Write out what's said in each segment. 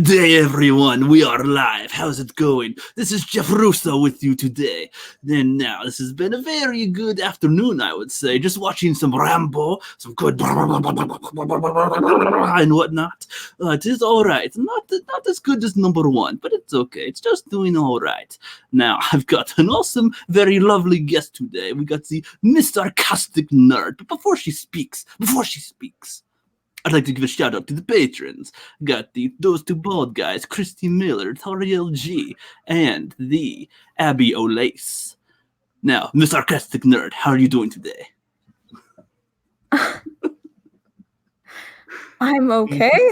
Day everyone, we are live. How's it going? This is Jeff Russo with you today. Then now, this has been a very good afternoon, I would say. Just watching some Rambo, some good and whatnot. It is alright. Not as good as number one, but it's okay. It's just doing alright. Now, I've got an awesome, very lovely guest today. We got the Miss Sarcastic Nerd. But before she speaks, I'd like to give a shout out to the patrons. Got those two bald guys, Christy Miller, Toriel G, and the Abby Olace. Now, Miss Sarcastic Nerd, how are you doing today? I'm okay.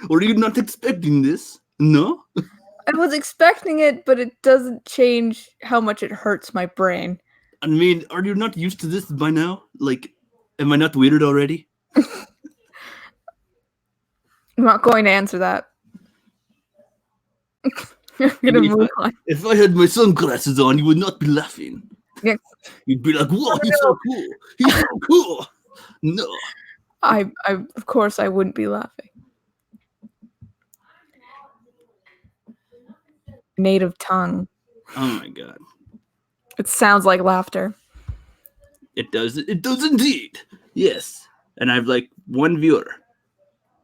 Were you not expecting this? No? I was expecting it, but it doesn't change how much it hurts my brain. I mean, are you not used to this by now? Like, am I not weird already? I'm not going to answer that. I'm gonna move on. If I had my sunglasses on, you would not be laughing. Yes. You'd be like, whoa, he's so cool. He's so cool. No. I of course I wouldn't be laughing. Native tongue. Oh my god. It sounds like laughter. It does indeed. Yes. And I've like one viewer.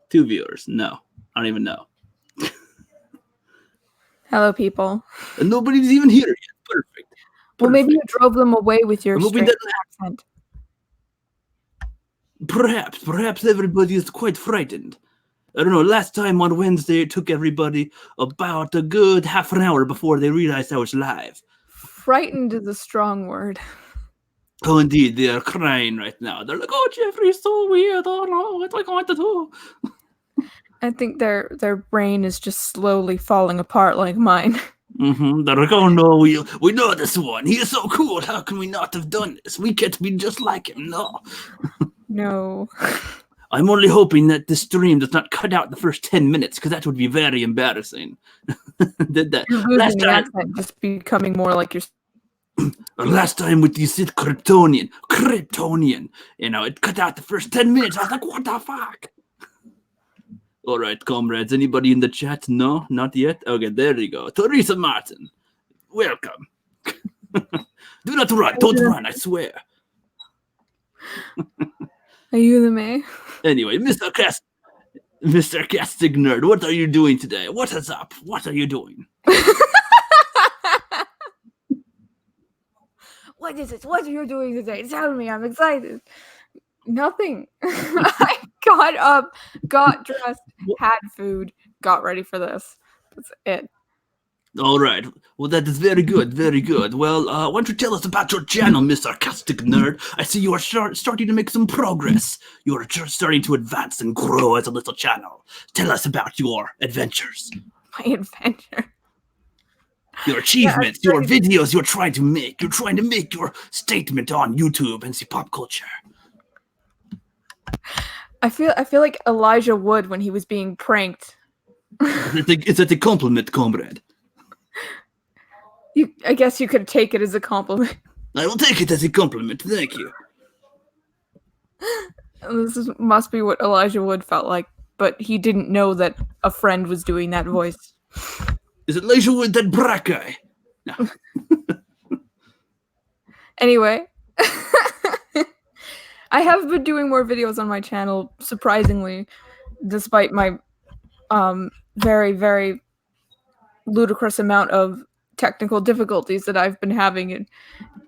2 viewers. No. I don't even know. Hello, people. And nobody's even here yet. Perfect. Well, maybe you drove them away with your strange accent. Perhaps everybody is quite frightened. I don't know, last time on Wednesday it took everybody about a good half an hour before they realized I was live. Frightened is a strong word. Oh, indeed, they are crying right now. They're like, "Oh, Jeffrey's so weird. Oh no, what am I going to do?" I think their brain is just slowly falling apart like mine. Mm-hmm. They're like, "Oh no, we know this one. He is so cool. How can we not have done this? We can't be just like him. No." No. I'm only hoping that this stream does not cut out the first 10 minutes, because that would be very embarrassing. Did that last time? Accent just becoming more like your. Last time with you said Kryptonian, you know, it cut out the first 10 minutes. I was like, what the fuck? All right, comrades, anybody in the chat? No, not yet? Okay, there you go. Teresa Martin, welcome. Do not run, don't run, I swear. Are you the May? Anyway, Mr. Sarcastic Nerd, what are you doing today? What is up? What are you doing? What is it? What are you doing today? Tell me, I'm excited. Nothing. I got up, got dressed, had food, got ready for this. That's it. All right. Well, that is very good, very good. Well, why don't you tell us about your channel, Miss Sarcastic Nerd? I see you are starting to make some progress. You are starting to advance and grow as a little channel. Tell us about your adventures. My adventure. Your achievements, your videos you're trying to make. You're trying to make your statement on YouTube and see pop culture. I feel like Elijah Wood when he was being pranked. Is that a compliment, comrade? I guess you could take it as a compliment. I will take it as a compliment. Thank you. Must be what Elijah Wood felt like, but he didn't know that a friend was doing that voice. Is it Elijah Wood, that black guy? No. Anyway, I have been doing more videos on my channel, surprisingly, despite my very, very ludicrous amount of technical difficulties that I've been having and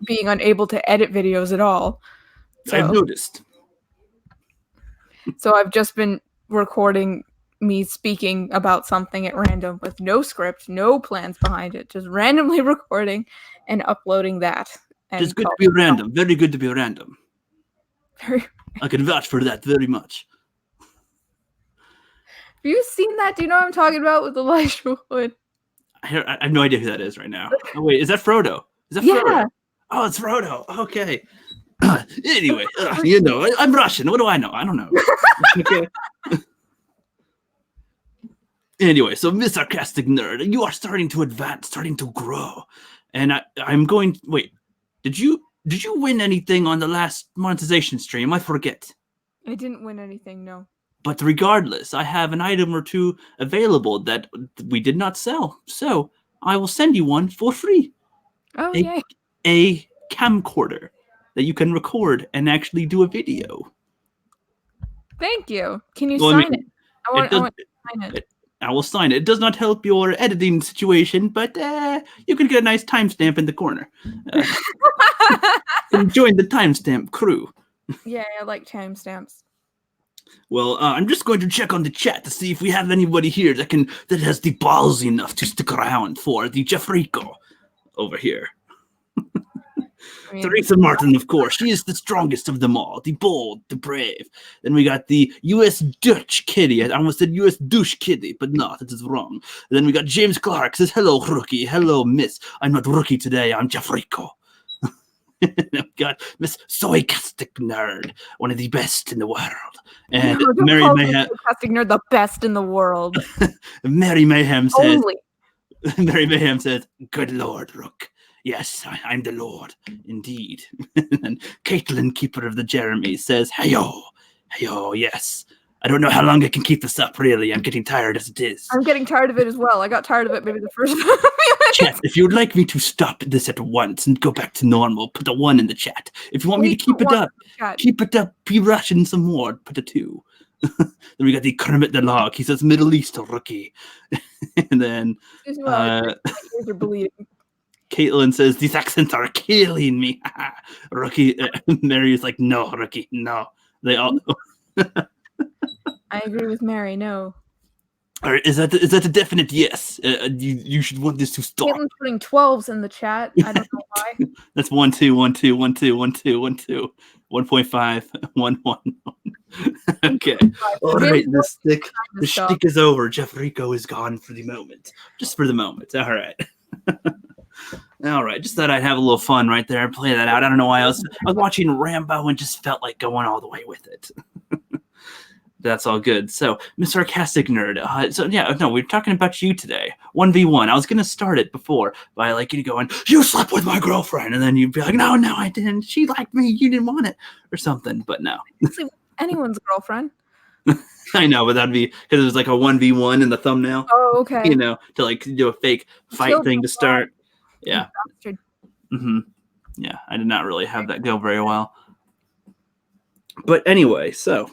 being unable to edit videos at all. So, I've noticed. So I've just been recording me speaking about something at random with no script, no plans behind it, just randomly recording and uploading that. It's good to be random. Very good to be random. Very. I can vouch for that very much. Have you seen that? Do you know what I'm talking about with Elijah Wood? I have no idea who that is right now. Oh, wait, is that Frodo? Is that Yeah. Frodo? Oh, it's Frodo. Okay. Anyway, you know, I'm Russian. What do I know? I don't know. Okay. Anyway, so Miss Sarcastic Nerd, you are starting to advance, starting to grow. And I'm going... Wait, did you win anything on the last monetization stream? I forget. I didn't win anything, no. But regardless, I have an item or two available that we did not sell. So I will send you one for free. Oh, A, yay. a camcorder that you can record and actually do a video. Thank you. Can you Well, I sign mean, it? I want to sign it. I will sign it. It does not help your editing situation, but you can get a nice timestamp in the corner. And join the timestamp crew. Yeah, I like timestamps. Well, I'm just going to check on the chat to see if we have anybody here that has the balls enough to stick around for the Jeffrico over here. I mean, Teresa Martin, of course, she is the strongest of them all, the bold, the brave. Then we got the U.S. Dutch Kitty. I almost said U.S. Douche Kitty, but no, that is wrong. And then we got James Clark says, "Hello, rookie. Hello, miss. I'm not rookie today. I'm Jeffrico." We've got Miss Sarcastic Nerd, one of the best in the world. And no, don't Mary call me Mayhem. Sarcastic Nerd the best in the world. Mary Mayhem says. Only. Mary Mayhem says, "Good Lord, Rook. Yes, I'm the Lord, indeed." And Caitlin, Keeper of the Jeremy, says, "Heyo, heyo, yes. I don't know how long I can keep this up, really. I'm getting tired as it is." I'm getting tired of it as well. I got tired of it maybe the first Chat, if you would like me to stop this at once and go back to normal, put a 1 in the chat. If you want me to keep it up, be rushing some more, put a 2. Then we got the Kermit the Log. He says, "Middle East rookie." And then my ears are bleeding. Caitlin says, "These accents are killing me." Rookie, Mary is like, "No, Rookie, no." They all. I agree with Mary. No. Or is that a definite yes? You should want this to stop. Caitlin's putting 12s in the chat. I don't know why. That's 1 2 1 2 1 2 1 2 1 2 1.5 1 1. Okay. All right. The shtick is over. Jeffrico is gone for the moment. Just for the moment. All right. All right. Just thought I'd have a little fun right there. Play that out. I don't know why I was watching Rambo and just felt like going all the way with it. That's all good. So, Miss Sarcastic Nerd. We're talking about you today. 1v1. I was gonna start it before by like you going, "You slept with my girlfriend," and then you'd be like, "No, I didn't. She liked me. You didn't want it," or something. But no. Sleep with anyone's girlfriend. I know, but that'd be because it was like a 1v1 in the thumbnail. Oh, okay. You know, to like do a fake fight thing to start. Yeah. Mm-hmm. Yeah, I did not really have that go very well. But anyway, so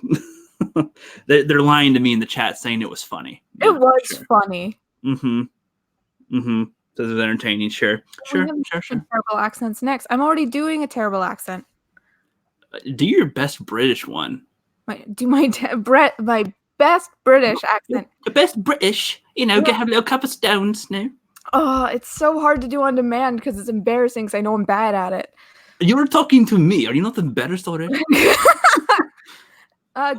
they're lying to me in the chat saying it was funny. It was funny. Mm-hmm. Mm-hmm. So it was entertaining. Sure. Terrible accents next. I'm already doing a terrible accent. Do your best British one. My best British accent. The best British. Get have a little cup of stones now. Oh, it's so hard to do on demand because it's embarrassing because I know I'm bad at it. You were talking to me. Are you not embarrassed already?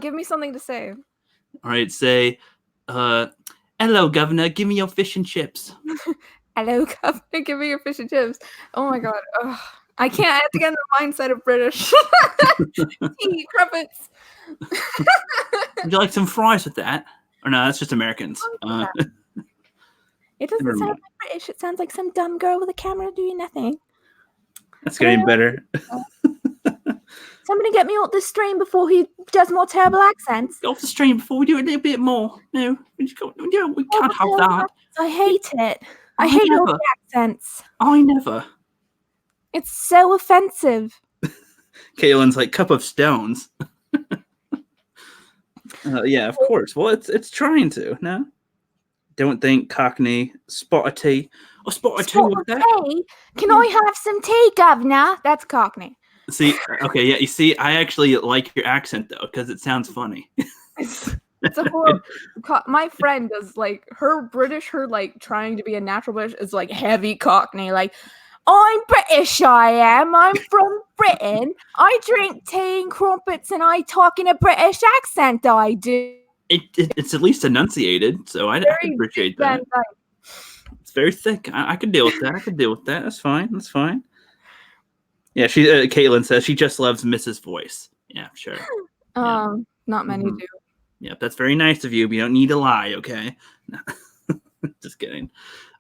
Give me something to say. All right, say, "Hello, Governor, give me your fish and chips." Hello, Governor, give me your fish and chips. Oh my God. Ugh. I can't. I have to get in the mindset of British. Tea, crumpets. Would you like some fries with that? Or no, that's just Americans. It doesn't sound like British. It sounds like some dumb girl with a camera doing nothing. That's getting better. Somebody get me off the stream before he does more terrible accents. Get off the stream before we do a little bit more. No, we can't have that. I hate it. I hate all the accents. I never. It's so offensive. Caitlin's like, "Cup of stones." Yeah, of course. Well, it's trying to. No, don't think Cockney. Spot of tea. Or spot of tea with that. Can I have some tea, Governor? That's Cockney. See, okay, yeah. You see, I actually like your accent though because it sounds funny. It's a horrible. My friend does like her British. Her like trying to be a natural British is like heavy Cockney. Like, "I'm British. I am. I'm from Britain. I drink tea and crumpets, and I talk in a British accent. I do." It's at least enunciated, so I appreciate that. It's very thick. I could deal with that. That's fine. Yeah, Caitlin says she just loves Mrs. Voice. Yeah, sure. Not many do. Yeah, that's very nice of you, but you don't need to lie, okay? No. Just just kidding.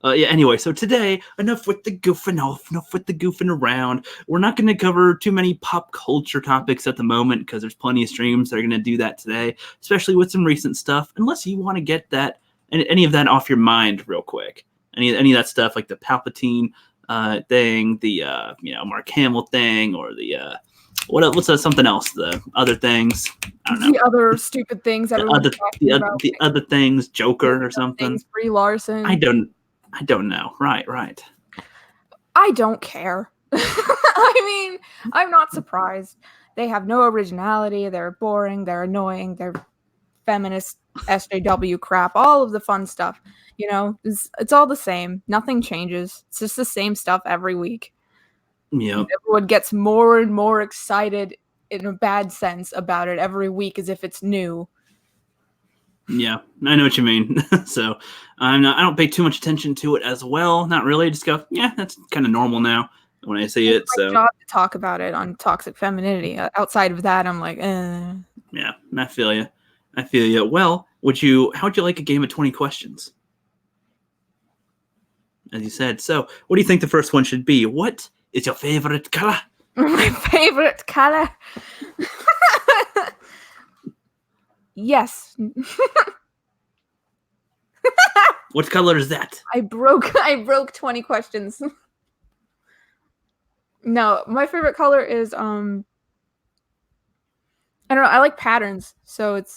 Yeah, anyway, so today, enough with the goofing off, enough with the goofing around. We're not going to cover too many pop culture topics at the moment because there's plenty of streams that are going to do that today, especially with some recent stuff, unless you want to get that any of that off your mind real quick. Any of that stuff like the Palpatine thing, the Mark Hamill thing, or the what's something else? The other things. I don't know. The other stupid things everyone's talking about. The other things, Joker or something. Things, Brie Larson. I don't know. Right. I don't care. I mean, I'm not surprised. They have no originality. They're boring. They're annoying. They're feminist SJW crap. All of the fun stuff. It's all the same. Nothing changes. It's just the same stuff every week. Yeah. Everyone gets more and more excited in a bad sense about it every week as if it's new. Yeah, I know what you mean. So I don't pay too much attention to it as well. Not really. I just go, yeah, that's kind of normal now when I see it. It's my job to talk about it on Toxic Femininity. Outside of that, I'm like, Yeah, I feel you. Well, how would you like a game of 20 questions? As you said. So what do you think the first one should be? What is your favorite color? My favorite color? Yes. What color is that? I broke 20 questions. No, my favorite color is I don't know, I like patterns, so it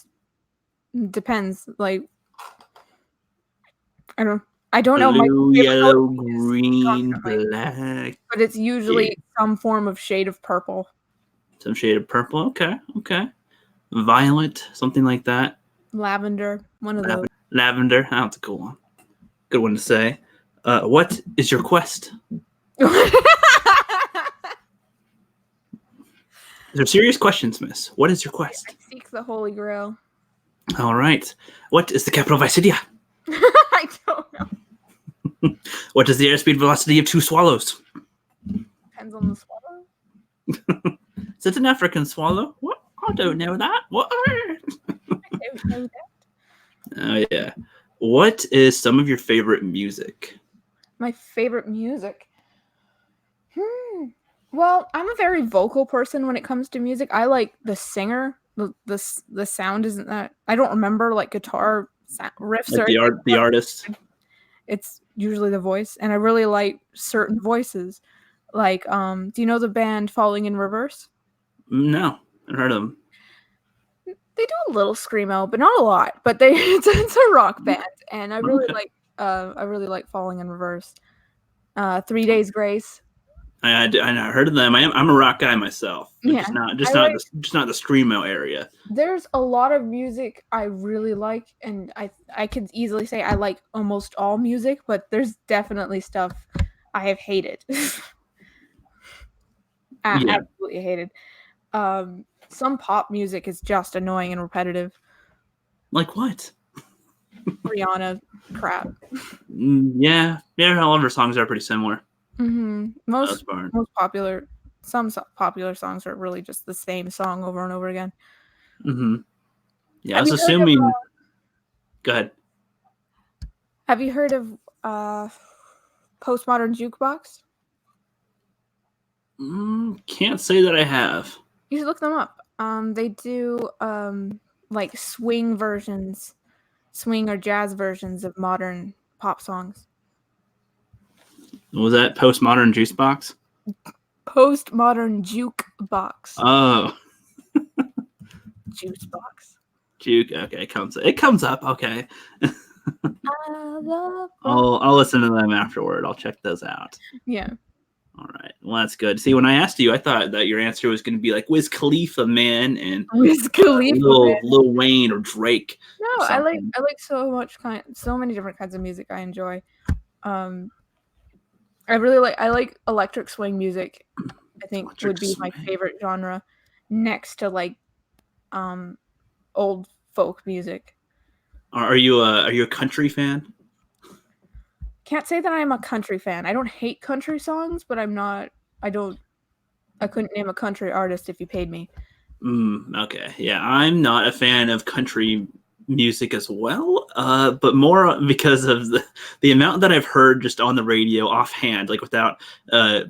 depends. Like I don't know. Blue, yellow, green, black. But it's usually some form of shade of purple. Some shade of purple. Okay. Violet, something like that. Lavender, one of those. Lavender, that's a cool one. Good one to say. What is your quest? They're serious questions, miss. What is your quest? I seek the Holy Grail. All right. What is the capital of Isidia? I don't know. What is the airspeed velocity of 2 swallows? Depends on the swallow. Is it an African swallow? What? I don't know that. What? I don't know that. Oh, yeah. What is some of your favorite music? My favorite music? Well, I'm a very vocal person when it comes to music. I like the singer. The sound isn't that... I don't remember, like, guitar riffs like or... the artist? It's usually the voice. And I really like certain voices. Like, do you know the band Falling in Reverse? No. I've heard of them. They do a little screamo, but not a lot. But it's a rock band, and I really like Falling in Reverse. 3 Days Grace. I heard of them. I'm a rock guy myself. Yeah, just not the screamo area. There's a lot of music I really like, and I could easily say I like almost all music, but there's definitely stuff I have hated. Absolutely hated. Some pop music is just annoying and repetitive. Like what? Rihanna crap. Yeah, all of her songs are pretty similar. Mm-hmm. Most popular songs are really just the same song over and over again. Mm-hmm. Yeah, I was assuming. Go ahead. Have you heard of Postmodern Jukebox? Can't say that I have. You should look them up. They do like swing or jazz versions of modern pop songs. Was that Postmodern Juicebox? Postmodern Jukebox. Oh. Juicebox. Juke. Okay, it comes up. Okay. I'll listen to them afterward. I'll check those out. Yeah. All right. Well, that's good. See, when I asked you, I thought that your answer was going to be like Wiz Khalifa, man, and Wiz Khalifa, Lil Wayne or Drake. No, I like so many different kinds of music I enjoy. I like electric swing music. I think would be my favorite genre, next to like old folk music. Are you a country fan? Can't say that I'm a country fan. I don't hate country songs, but I'm not. I couldn't name a country artist if you paid me. Okay. Yeah, I'm not a fan of country music as well, but more because of the amount that I've heard just on the radio offhand, like without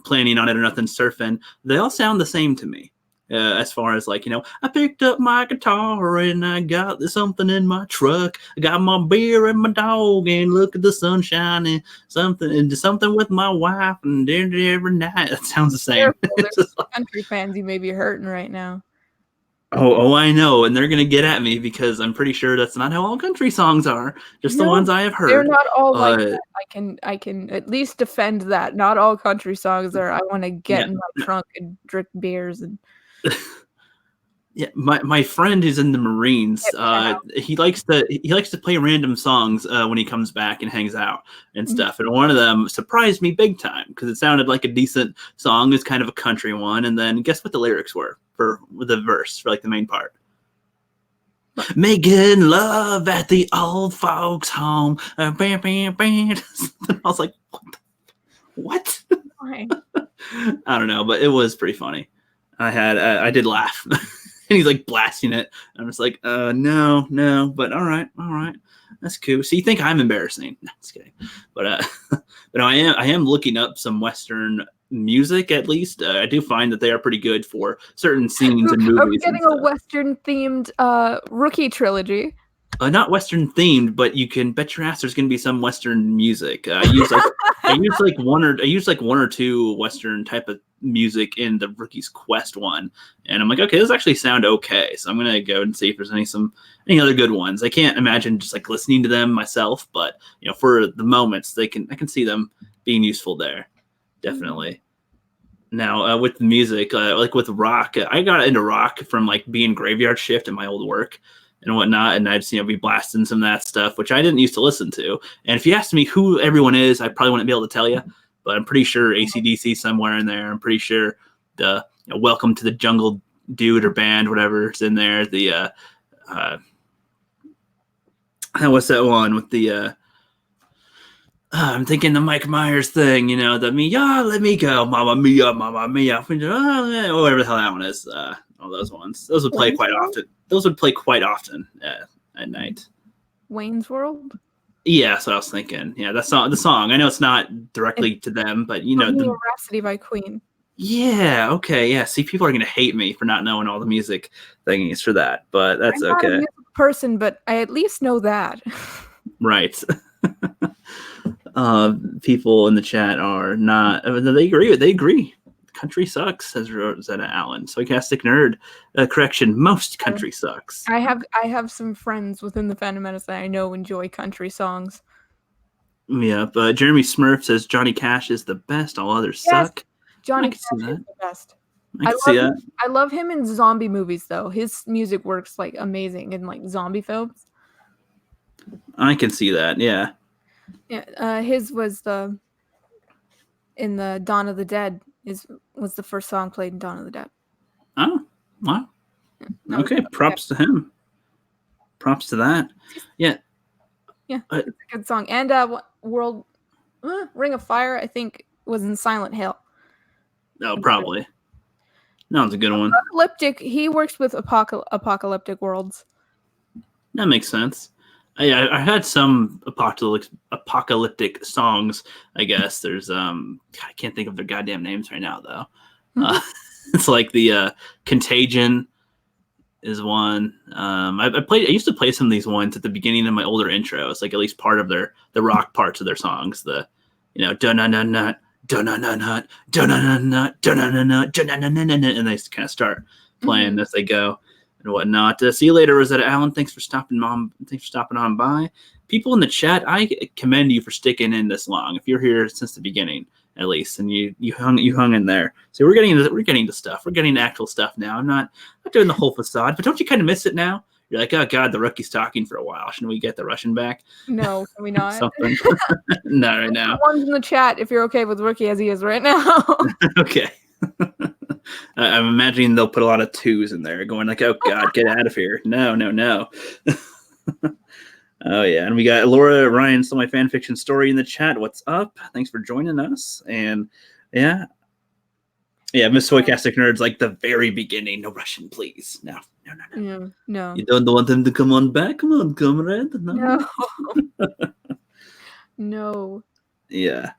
planning on it or nothing, surfing. They all sound the same to me. As far as like, I picked up my guitar and I got something in my truck. I got my beer and my dog and look at the sun shining. Something with my wife and every night. That sounds the same. There's country fans you may be hurting right now. Oh, I know, and they're gonna get at me because I'm pretty sure that's not how all country songs are. Just the ones I have heard. They're not all like that. I can at least defend that. Not all country songs are. I want to get in my trunk and drink beers and. Yeah, my friend who's in the Marines, he likes to play random songs when he comes back and hangs out and stuff. And one of them surprised me big time because it sounded like a decent song. It's kind of a country one, and then guess what the lyrics were for the verse for like the main part. Making love at the old folks' home. Bam, bam, bam. I was like, what? I don't know, but it was pretty funny. I did laugh. And he's like blasting it. I'm just like, no, but all right, that's cool. So you think I'm embarrassing? No, just kidding. But no, I am looking up some Western music at least. I do find that they are pretty good for certain scenes and movies. Are we getting a Western themed Rookie trilogy? Not Western themed, but you can bet your ass there's going to be some Western music. I use like one or two Western type of music in the Rookie's Quest one, and I'm like, okay, this actually sound okay. So I'm gonna go and see if there's any other good ones. I can't imagine just like listening to them myself, but for the moments, I can see them being useful there, definitely. Now with music, like with rock, I got into rock from like being graveyard shift at my old work and whatnot, and I'd be blasting some of that stuff, which I didn't used to listen to. And if you asked me who everyone is, I probably wouldn't be able to tell you, but I'm pretty sure AC/DC somewhere in there. I'm pretty sure the Welcome to the Jungle dude or band, whatever is in there. The what's that one with the I'm thinking the Mike Myers thing, the Mia, let me go, Mama Mia, whatever the hell that one is. All those ones. Those would play quite often. At night. Wayne's World? Yeah, that's what I was thinking. Yeah, the song. I know it's not directly to them, but the Rhapsody by Queen. Yeah, okay, yeah. See, people are gonna hate me for not knowing all the music thingies for that, but that's okay. I'm not a music person, but I at least know that. Right. People in the chat are not. They agree. Country sucks, says Rosetta Allen. Sarcastic nerd. Correction. Most country sucks. I have some friends within the Phantom Menace that I know enjoy country songs. Yeah, but Jeremy Smurf says Johnny Cash is the best. All others suck. Johnny Cash is the best. I can see that. I love him in zombie movies, though. His music works like amazing in like zombie films. I can see that. Yeah. Yeah. His was in the Dawn of the Dead. Was the first song played in Dawn of the Dead. Oh, wow. Yeah, okay, props to him. Props to that. Yeah. Yeah, it's a good song. And Ring of Fire, I think, was in Silent Hill. Oh, probably. No, it's a good one. He works with apocalyptic worlds. That makes sense. I had some apocalyptic songs, I guess. There's I can't think of their goddamn names right now though. It's like the Contagion is one. I used to play some of these ones at the beginning of my older intros, like at least part of the rock parts of their songs. The dun-dun-dun-nut, dun-dun-dun-nut, dun-dun-dun-nut, dun-dun-dun-nut, dun-dun-dun-nut, and they just kind of start playing as they go. And whatnot. See you later, Rosetta Allen. Thanks for stopping on by. People in the chat, I commend you for sticking in this long. If you're here since the beginning, at least, and you hung in there. So we're getting to stuff. We're getting to actual stuff now. I'm not doing the whole facade, but don't you kind of miss it now? You're like, oh god, the rookie's talking for a while. Shouldn't we get the Russian back? No, can we not? Something. Not right now. One's in the chat if you're okay with Rookie as he is right now. Okay. I'm imagining they'll put a lot of twos in there, going like, "Oh God, get out of here!" No. Oh yeah, and we got Laura Ryan, still my fan fiction story in the chat. What's up? Thanks for joining us. And yeah, Yeah, Miss Sarcastic Nerd's like the very beginning. No Russian, please. No, no, no, no. Yeah, no, You don't want him to come on back? Come on, comrade. no, No. no. Yeah.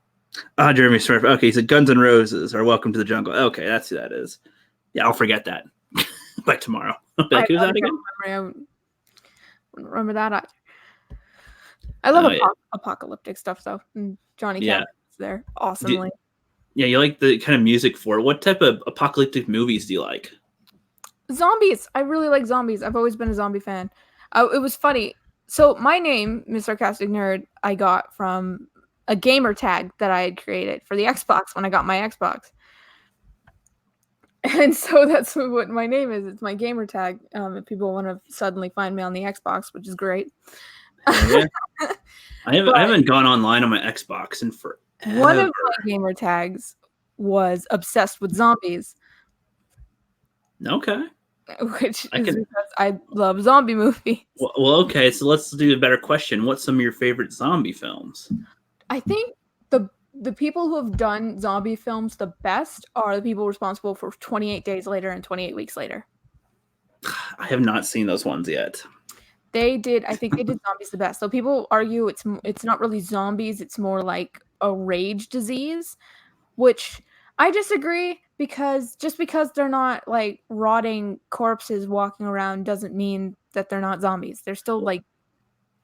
Ah, Jeremy Smith. Okay, he said Guns N' Roses or Welcome to the Jungle. Okay, that's who that is. Yeah, I'll forget that by tomorrow. Like, who's that again? I wouldn't remember that either. I love apocalyptic stuff though. And Johnny Cash is there awesomely. Yeah, you like the kind of music for it. What type of apocalyptic movies do you like? Zombies. I really like zombies. I've always been a zombie fan. It was funny. So my name, Mr. Sarcastic Nerd, I got from a gamer tag that I had created for the Xbox when I got my Xbox. And so that's what my name is. It's my gamer tag. If people want to suddenly find me on the Xbox, which is great. Yeah. I haven't gone online on my Xbox in forever. One of my gamer tags was obsessed with zombies. Okay. Which is because I love zombie movies. Well, okay, so let's do a better question. What's some of your favorite zombie films? I think the people who have done zombie films the best are the people responsible for 28 Days Later and 28 Weeks Later. I have not seen those ones yet. I think they did zombies the best. So people argue it's not really zombies, it's more like a rage disease, which I disagree, because just because they're not like rotting corpses walking around doesn't mean that they're not zombies. They're still like,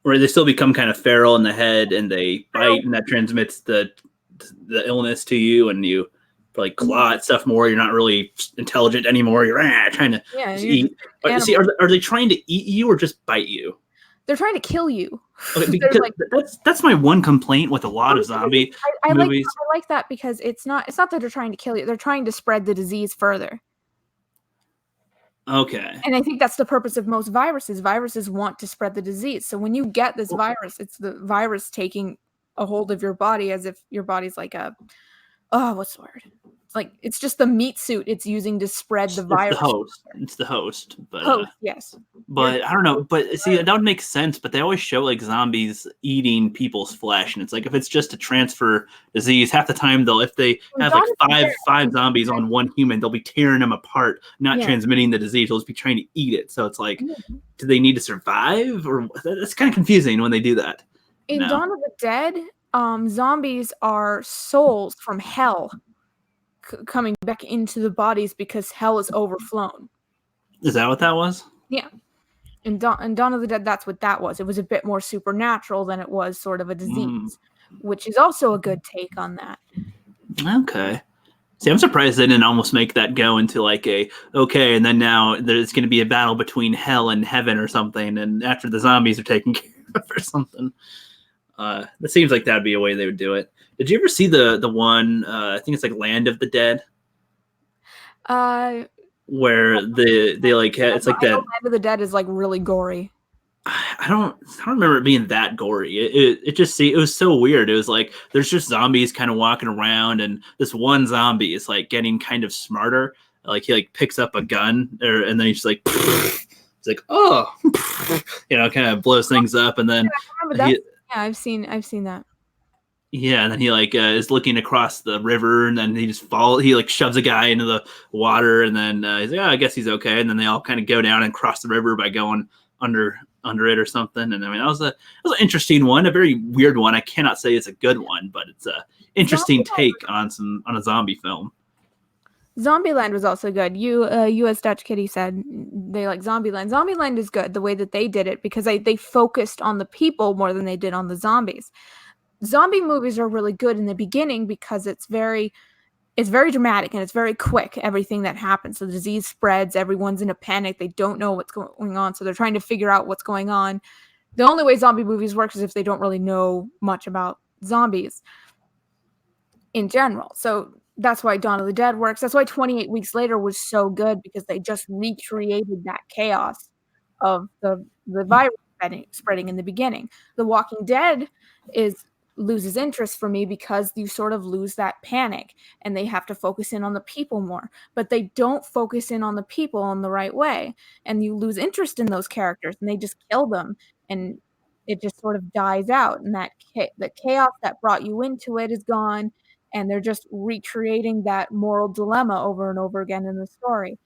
or they still become kind of feral in the head and they bite, and that transmits the illness to you, and you like claw at stuff more. You're not really intelligent anymore. You're trying to eat. See, are they trying to eat you or just bite you? They're trying to kill you. Okay, because like, that's my one complaint with a lot of zombie movies. I like that because it's not that they're trying to kill you. They're trying to spread the disease further. Okay. And I think that's the purpose of most viruses. Viruses want to spread the disease. So when you get this virus, it's the virus taking a hold of your body as if your body's like what's the word? Like, it's just the meat suit it's using to spread the virus. It's the host. But, yes. But I don't know. But see, that would make sense. But they always show like zombies eating people's flesh, and it's like if it's just to transfer disease, half the time if they have like five zombies on one human, they'll be tearing them apart, not transmitting the disease. They'll just be trying to eat it. So it's like, do they need to survive? Or that's kind of confusing when they do that. In Dawn of the Dead, zombies are souls from hell coming back into the bodies because hell is overflown. Is that what that was? Yeah. In Dawn of the Dead, that's what that was. It was a bit more supernatural than it was sort of a disease, which is also a good take on that. Okay. See, I'm surprised they didn't almost make that go into like and then now there's going to be a battle between hell and heaven or something, and after the zombies are taken care of or something. That seems like that'd be a way they would do it. Did you ever see the one? I think it's like Land of the Dead. Where they like it's like that. Land of the Dead is like really gory. I don't remember it being that gory. It was so weird. It was like there's just zombies kind of walking around, and this one zombie is like getting kind of smarter. Like he like picks up a gun, and then he's just like. It's like, kind of blows things up, and then I've seen that. Yeah, and then he like is looking across the river, and then he just falls. He like shoves a guy into the water, and then he's like, I guess he's okay. And then they all kind of go down and cross the river by going under it or something. And I mean, that was an interesting one, a very weird one. I cannot say it's a good one, but it's a interesting take on a zombie film. Zombieland was also good. U.S. Dutch Kitty said they like Zombieland. Zombieland is good the way that they did it because they focused on the people more than they did on the zombies. Zombie movies are really good in the beginning because it's very dramatic and it's very quick, everything that happens. So the disease spreads, everyone's in a panic, they don't know what's going on, so they're trying to figure out what's going on. The only way zombie movies work is if they don't really know much about zombies in general. So that's why Dawn of the Dead works. That's why 28 Weeks Later was so good, because they just recreated that chaos of the virus spreading in the beginning. The Walking Dead loses interest for me because you sort of lose that panic and they have to focus in on the people more, but they don't focus in on the people in the right way, and you lose interest in those characters and they just kill them and it just sort of dies out, and the chaos that brought you into it is gone, and they're just recreating that moral dilemma over and over again in the story.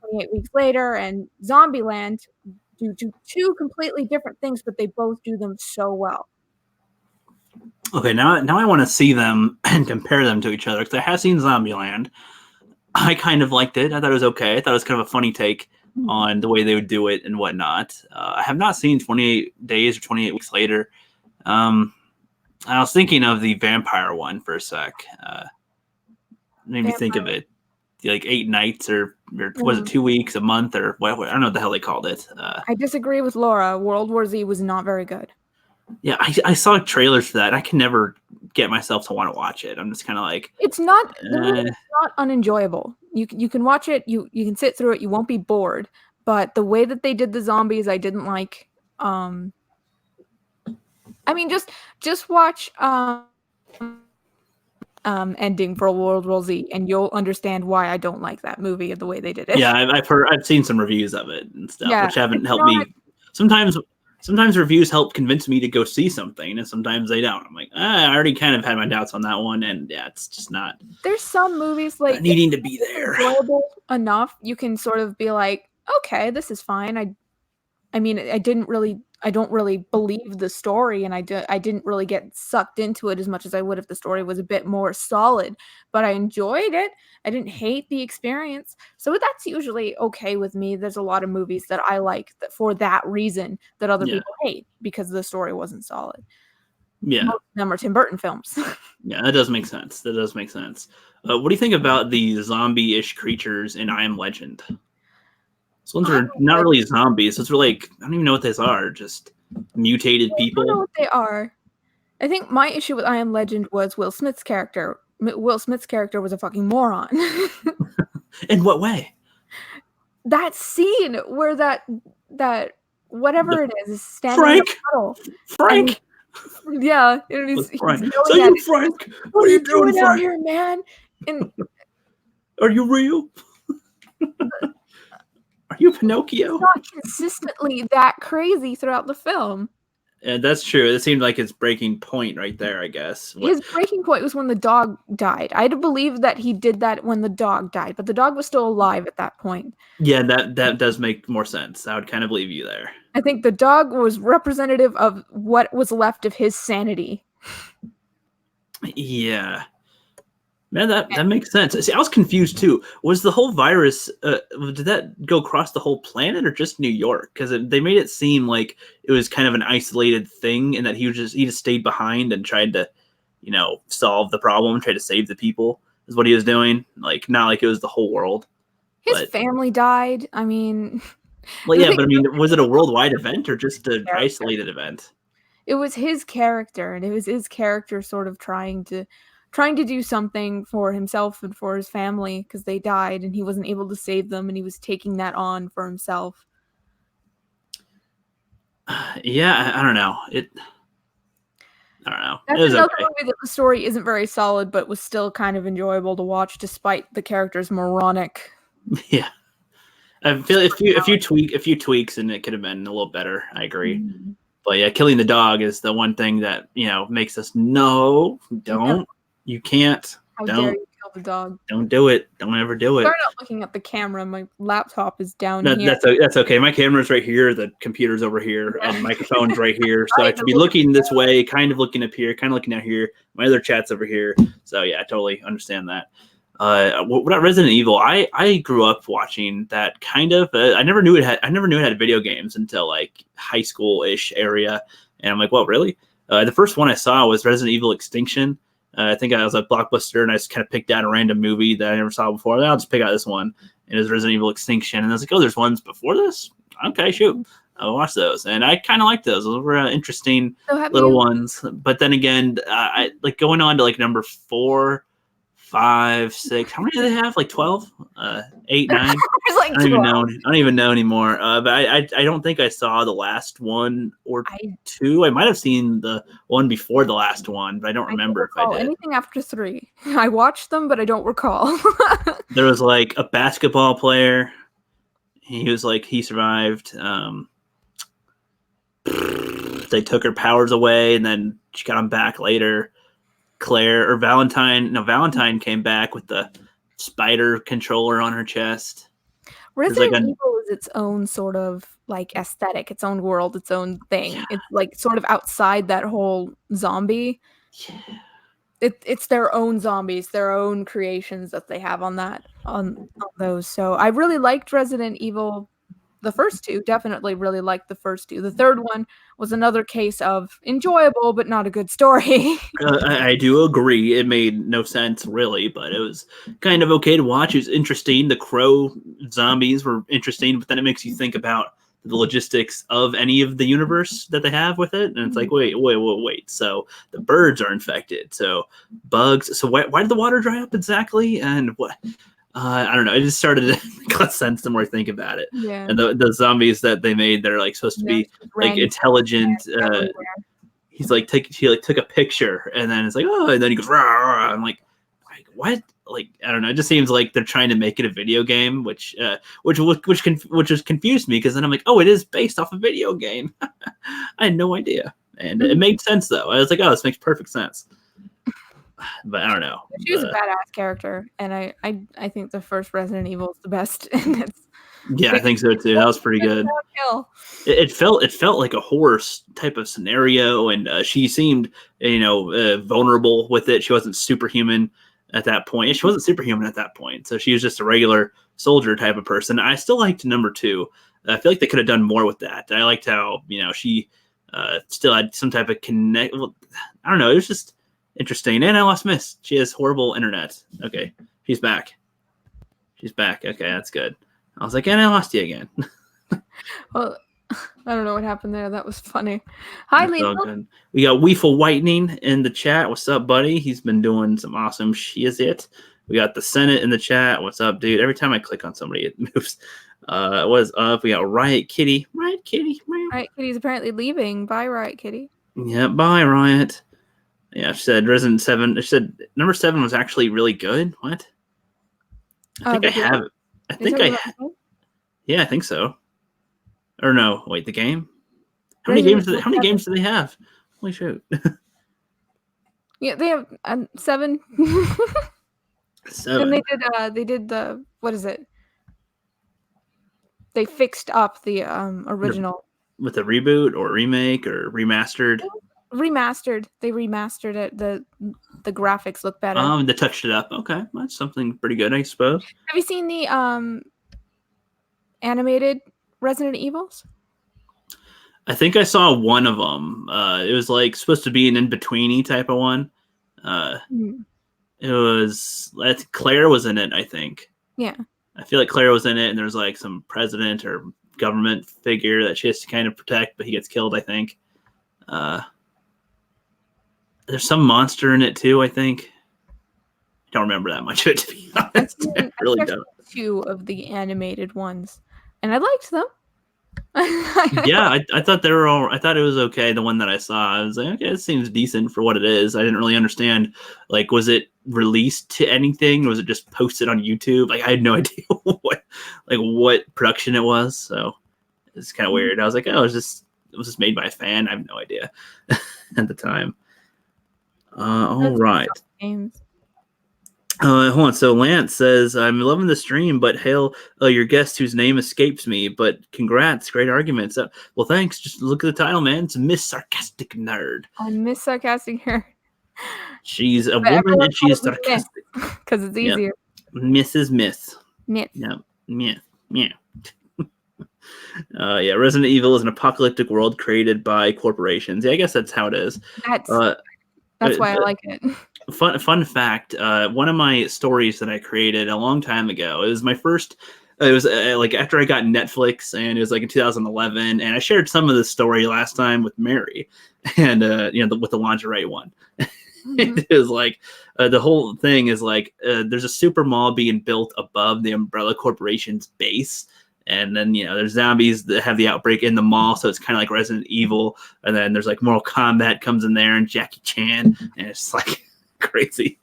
28 Weeks Later and Zombieland do two completely different things, but they both do them so well. Okay, now I want to see them and compare them to each other because I have seen Zombieland. I kind of liked it. I thought it was okay. I thought it was kind of a funny take on the way they would do it and whatnot. I have not seen 28 Days or 28 Weeks Later. I was thinking of the vampire one for a sec. Made me think of it. Like 8 nights or was it 2 weeks, a month, or what? I don't know what the hell they called it. I disagree with Laura. World War Z was not very good. Yeah, I saw trailers for that. I can never get myself to want to watch it. I'm just kind of like, it's not unenjoyable. You can watch it. You can sit through it. You won't be bored. But the way that they did the zombies, I didn't like. I mean, just watch ending for World War Z, and you'll understand why I don't like that movie and the way they did it. Yeah, I've seen some reviews of it and stuff, Yeah, which haven't helped me. Sometimes reviews help convince me to go see something, and sometimes they don't. I'm like, I already kind of had my doubts on that one, and yeah, it's just not. There's some movies like needing to be there. Enjoyable enough, you can sort of be like, okay, this is fine. I mean, I don't really believe the story, and I didn't really get sucked into it as much as I would if the story was a bit more solid, but I enjoyed it. I didn't hate the experience. So that's usually okay with me. There's a lot of movies that I like that for that reason that other people hate because the story wasn't solid. Yeah. Most of them are Tim Burton films. Yeah, that does make sense. What do you think about the zombie-ish creatures in I Am Legend? Those ones are not really zombies. Those are like, I don't even know what these are. Just mutated people. I don't know what they are. I think my issue with I Am Legend was Will Smith's character. Will Smith's character was a fucking moron. In what way? That scene where that whatever it is standing Frank. in the puddle. Frank. Yeah, he's Frank. So you, Frank, what are you doing out here, man? And are you real? Are you Pinocchio? It's not consistently that crazy throughout the film. And that's true. It seemed like his breaking point right there, I guess. His breaking point was when the dog died. I had to believe that he did that when the dog died, but the dog was still alive at that point. Yeah, that does make more sense. I would kind of believe you there. I think the dog was representative of what was left of his sanity. Yeah. Man, that makes sense. See, I was confused too. Was the whole virus, did that go across the whole planet or just New York? Because they made it seem like it was kind of an isolated thing and that he just stayed behind and tried to, solve the problem, try to save the people is what he was doing. Like, not like it was the whole world. His family died. I mean... Well, yeah, but I mean, was it a worldwide event or just an isolated event? It was his character, and it was his character sort of trying to do something for himself and for his family because they died and he wasn't able to save them, and he was taking that on for himself. Yeah, I don't know. I don't know. That's another movie that the story isn't very solid, but was still kind of enjoyable to watch despite the character's moronic. Yeah. I feel a few tweaks and it could have been a little better. I agree. Mm-hmm. But yeah, killing the dog is the one thing that, makes us don't. You can't. How dare you kill the dog? Don't do it. Don't ever do it. Sorry, not looking at the camera. My laptop is down here. That's okay. My camera's right here. The computer's over here, and the microphone's right here. So I have to be looking this way, kind of looking up here, kind of looking out here. My other chat's over here. So yeah, I totally understand that. What about Resident Evil? I grew up watching that kind of. I never knew it had video games until like high school ish area, and I'm like, well, really? The first one I saw was Resident Evil Extinction. I think I was at Blockbuster, and I just kind of picked out a random movie that I never saw before. I'll just pick out this one, and it was Resident Evil Extinction. And I was like, oh, there's ones before this? Okay, shoot. I'll watch those. And I kind of like those. Those were interesting little ones. But then again, I like going on to like number 4, 5, 6. How many do they have? Like 12? 8, 9? Like I don't even know anymore. But I don't think I saw the last one or two. I might have seen the one before the last one, but I don't remember if I did. Anything after 3. I watched them, but I don't recall. There was like a basketball player. He survived. They took her powers away, and then she got them back later. Claire or Valentine. No, Valentine came back with the spider controller on her chest. There's like Resident a Evil is its own sort of like aesthetic, its own world, its own thing. It's like sort of outside that whole zombie. yeah. It's their own zombies, their own creations that they have on those. So I really liked Resident Evil. The first two, definitely really liked the first two. The third one was another case of enjoyable but not a good story. I do agree. It made no sense really, but it was kind of okay to watch. It was interesting. The crow zombies were interesting, but then it makes you think about the logistics of any of the universe that they have with it, and it's like, wait. So the birds are infected. So bugs. So why did the water dry up exactly? And what? I don't know. It just started to make less sense the more I think about it. Yeah. And the zombies that they made, they're like supposed to be like intelligent. He took a picture and then it's like, oh, and then he goes, rah, rah. I'm like what? Like, I don't know. It just seems like they're trying to make it a video game, which has confused me because then I'm like, oh, it is based off a video game. I had no idea, and it made sense though. I was like, oh, this makes perfect sense. But I don't know. She was a badass character, and I think the first Resident Evil is the best. Yeah, I think so too. That was pretty good. It felt like a horror type of scenario, and she seemed vulnerable with it. She wasn't superhuman at that point. She wasn't superhuman at that point, so she was just a regular soldier type of person. I still liked number 2. I feel like they could have done more with that. I liked how she still had some type of connect. Well, I don't know. It was just interesting. And I lost Miss. She has horrible internet. Okay, she's back. She's back. Okay, that's good. I was like, and I lost you again. Well, I don't know what happened there. That was funny. Hi, Lisa. We got Weeful Whitening in the chat. What's up, buddy? He's been doing some awesome shit. We got the Senate in the chat. What's up, dude? Every time I click on somebody, it moves. What's up? We got Riot Kitty. Riot Kitty. Riot Kitty's apparently leaving. Bye, Riot Kitty. Yeah, bye, Riot. Yeah, she said Resident 7. She said number 7 was actually really good. What? I think I have it. I think I have. Yeah, I think so. Or no, wait, the game? How many games do they have? Holy shit. Yeah, they have 7. 7. And they did the, what is it? They fixed up the original. With a reboot or remake or remastered? Remastered. They remastered it. The graphics look better. They touched it up. Okay, that's something pretty good, I suppose. Have you seen the animated Resident Evils? I think I saw one of them. It was like supposed to be an in-betweeny type of one. It was Claire was in it, I think. Yeah. I feel like Claire was in it, and there's like some president or government figure that she has to kind of protect, but he gets killed, I think. There's some monster in it too, I think. I don't remember that much of it, to be honest. I really don't. 2 of the animated ones, and I liked them. Yeah, I thought they were all. I thought it was okay. The one that I saw, I was like, okay, it seems decent for what it is. I didn't really understand. Like, was it released to anything? Was it just posted on YouTube? Like, I had no idea what production it was. So it's kind of weird. I was like, oh, it was just made by a fan. I have no idea at the time. All right. Games. Hold on. So Lance says, I'm loving the stream, but hail your guest whose name escapes me. But congrats. Great arguments. Well, thanks. Just look at the title, man. It's Miss Sarcastic Nerd. I'm Miss Sarcastic Nerd. She's a woman and she's sarcastic. Because it's easier. Yep. Mrs. Myth. Myth. Yep. Myth. Yeah. Yeah. Resident Evil is an apocalyptic world created by corporations. Yeah, I guess that's how it is. That's why I like it. Fun fact, one of my stories that I created a long time ago, it was my first, it was like after I got Netflix, and it was like in 2011, and I shared some of this story last time with Mary, and with the lingerie one. Mm-hmm. It was like the whole thing is like there's a super mall being built above the Umbrella Corporation's base. And then, there's zombies that have the outbreak in the mall. So it's kind of like Resident Evil. And then there's like Mortal Kombat comes in there and Jackie Chan. And it's like crazy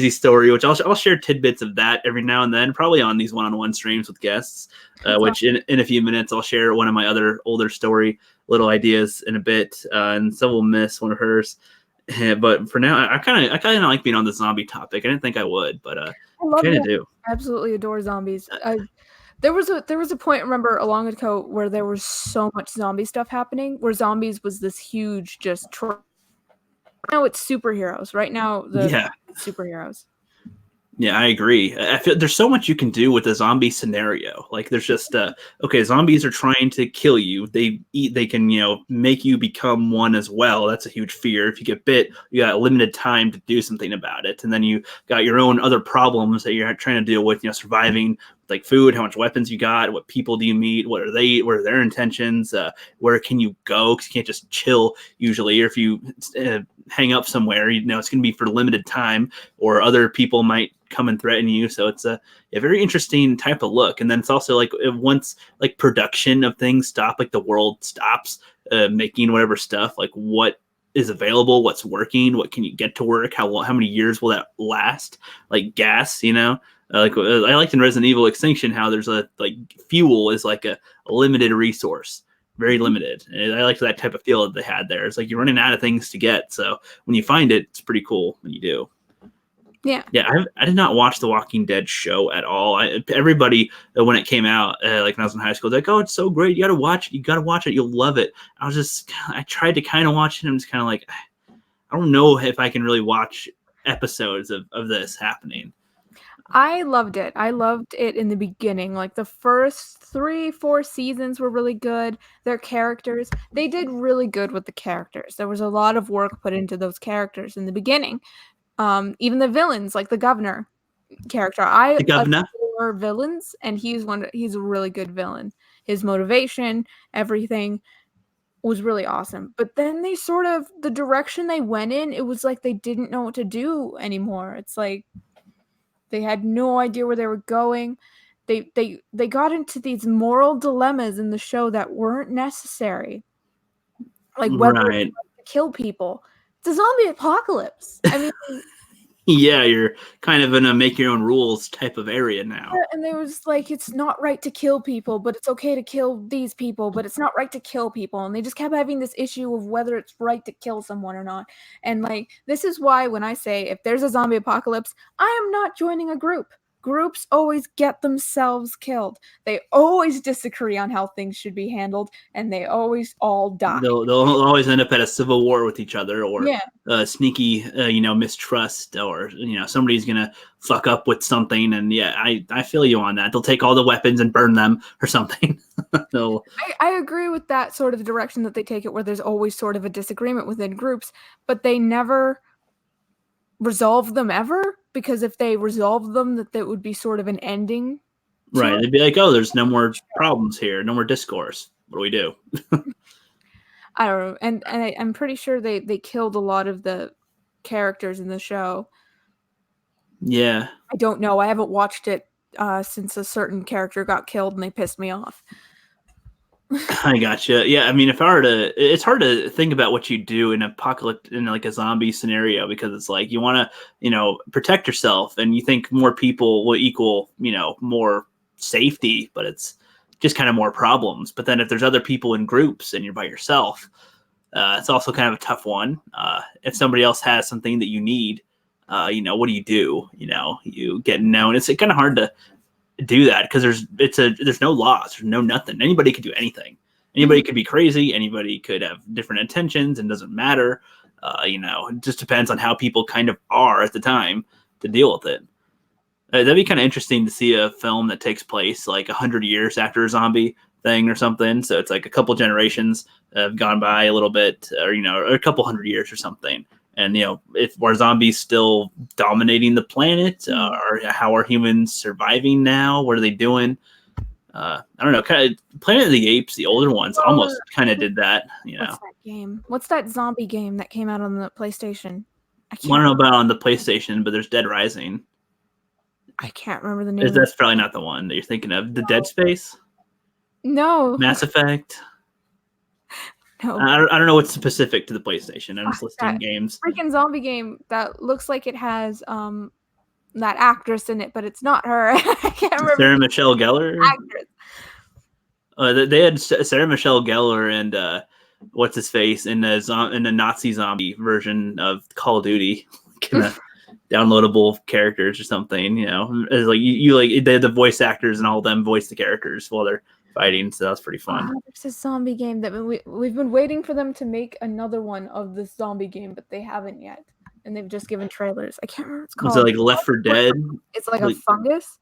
story, which I'll share tidbits of that every now and then, probably on these one-on-one streams with guests, which in a few minutes, I'll share one of my other older story little ideas in a bit. And so we'll miss one of hers. Yeah, but for now, I kind of like being on the zombie topic. I didn't think I would, but I I love kind of zombies. do. I absolutely adore zombies. There was a point, remember, a long ago where there was so much zombie stuff happening, where zombies was this huge just now it's superheroes. Right now the Yeah, superheroes. yeah, I agree. I feel there's so much you can do with a zombie scenario. Like there's just okay, zombies are trying to kill you. They eat. They can make you become one as well. That's a huge fear. If you get bit, you got limited time to do something about it, and then you got your own other problems that you're trying to deal with. Surviving, like food, how much weapons you got, what people do you meet, what are their intentions, where can you go? Because you can't just chill usually, or if you hang up somewhere, it's going to be for limited time, or other people might come and threaten you. So it's a very interesting type of look. And then it's also like once like production of things stop, like the world stops making whatever stuff, like what is available, what's working, what can you get to work, how many years will that last, like gas, I liked in Resident Evil Extinction how there's a like fuel is like a limited resource, very Mhm. limited. And I liked that type of feel that they had there. It's like you're running out of things to get, so when you find it, it's pretty cool when you do. Yeah. Yeah, I did not watch the Walking Dead show at all. Everybody when it came out, like when I was in high school, was like, "Oh, it's so great! You got to watch it. You got to watch it. You'll love it." I tried to kind of watch it. I'm just kind of like, I don't know if I can really watch episodes of this happening. I loved it. I loved it in the beginning. Like the first 3, 4 seasons were really good. Their characters, they did really good with the characters. There was a lot of work put into those characters in the beginning. Even the villains, like the governor character. I The governor. adore villains, and he's a really good villain. His motivation, everything was really awesome. But then the direction they went in, it was like they didn't know what to do anymore. It's like they had no idea where they were going. They got into these moral dilemmas in the show that weren't necessary. Like whether it's Right. right to kill people. It's a zombie apocalypse. I mean, Yeah, you're kind of in a make your own rules type of area now. and there was like it's not right to kill people, but it's okay to kill these people, but it's not right to kill people. And they just kept having this issue of whether it's right to kill someone or not. And like this is why when I say if there's a zombie apocalypse, I am not joining a group. Groups always get themselves killed. They always disagree on how things should be handled, and they always all die. They'll always end up at a civil war with each other, or Yeah. sneaky mistrust, or somebody's gonna fuck up with something. And yeah, I feel you on that. They'll take all the weapons and burn them or something. They'll I agree with that sort of direction that they take it, where there's always sort of a disagreement within groups, but they never resolve them ever, because if they resolve them, that would be sort of an ending to right. it. They'd be like, oh, there's no more problems here, no more discourse. What do we do? I don't know, and I'm pretty sure they killed a lot of the characters in the show. Yeah. I don't know. I haven't watched it since a certain character got killed and they pissed me off. I gotcha. Yeah, I mean, if I were to, it's hard to think about what you do in apocalypse in like a zombie scenario, because it's like you want to, protect yourself, and you think more people will equal, more safety, but it's just kind of more problems. But then if there's other people in groups and you're by yourself, it's also kind of a tough one. If somebody else has something that you need, what do you do? You get known. It's kind of hard to do that because there's no laws, there's no nothing. Anybody could do anything. Anybody could be crazy. Anybody could have different intentions, and doesn't matter. It just depends on how people kind of are at the time to deal with it. That'd be kind of interesting to see a film that takes place like 100 years after a zombie thing or something. So it's like a couple generations have gone by a little bit, or or a couple 100 years or something. And if are zombies still dominating the planet, or how are humans surviving now? What are they doing? I don't know. Kind of Planet of the Apes, the older ones, almost kind of did that. What's that game? What's that zombie game that came out on the PlayStation? I I don't can't. know about on the PlayStation, but there's Dead Rising. I can't remember the name. That's probably not the one that you're thinking of. The Dead Space, No, Mass Effect. no. I don't know what's specific to the PlayStation. I'm just listing That games. freaking zombie game that looks like it has that actress in it, but it's not her. I can't remember Sarah the Michelle Gellar. actress. They had Sarah Michelle Gellar and what's his face in the Nazi zombie version of Call of Duty, kind of downloadable characters or something. You know, it's like you like the voice actors and all of them voice the characters while they're fighting. So that's pretty fun. There's a zombie game that we've been waiting for them to make another one of this zombie game, but they haven't yet. And they've just given trailers. I can't remember what it's called. Was it like Left 4 Dead? It's like a fungus.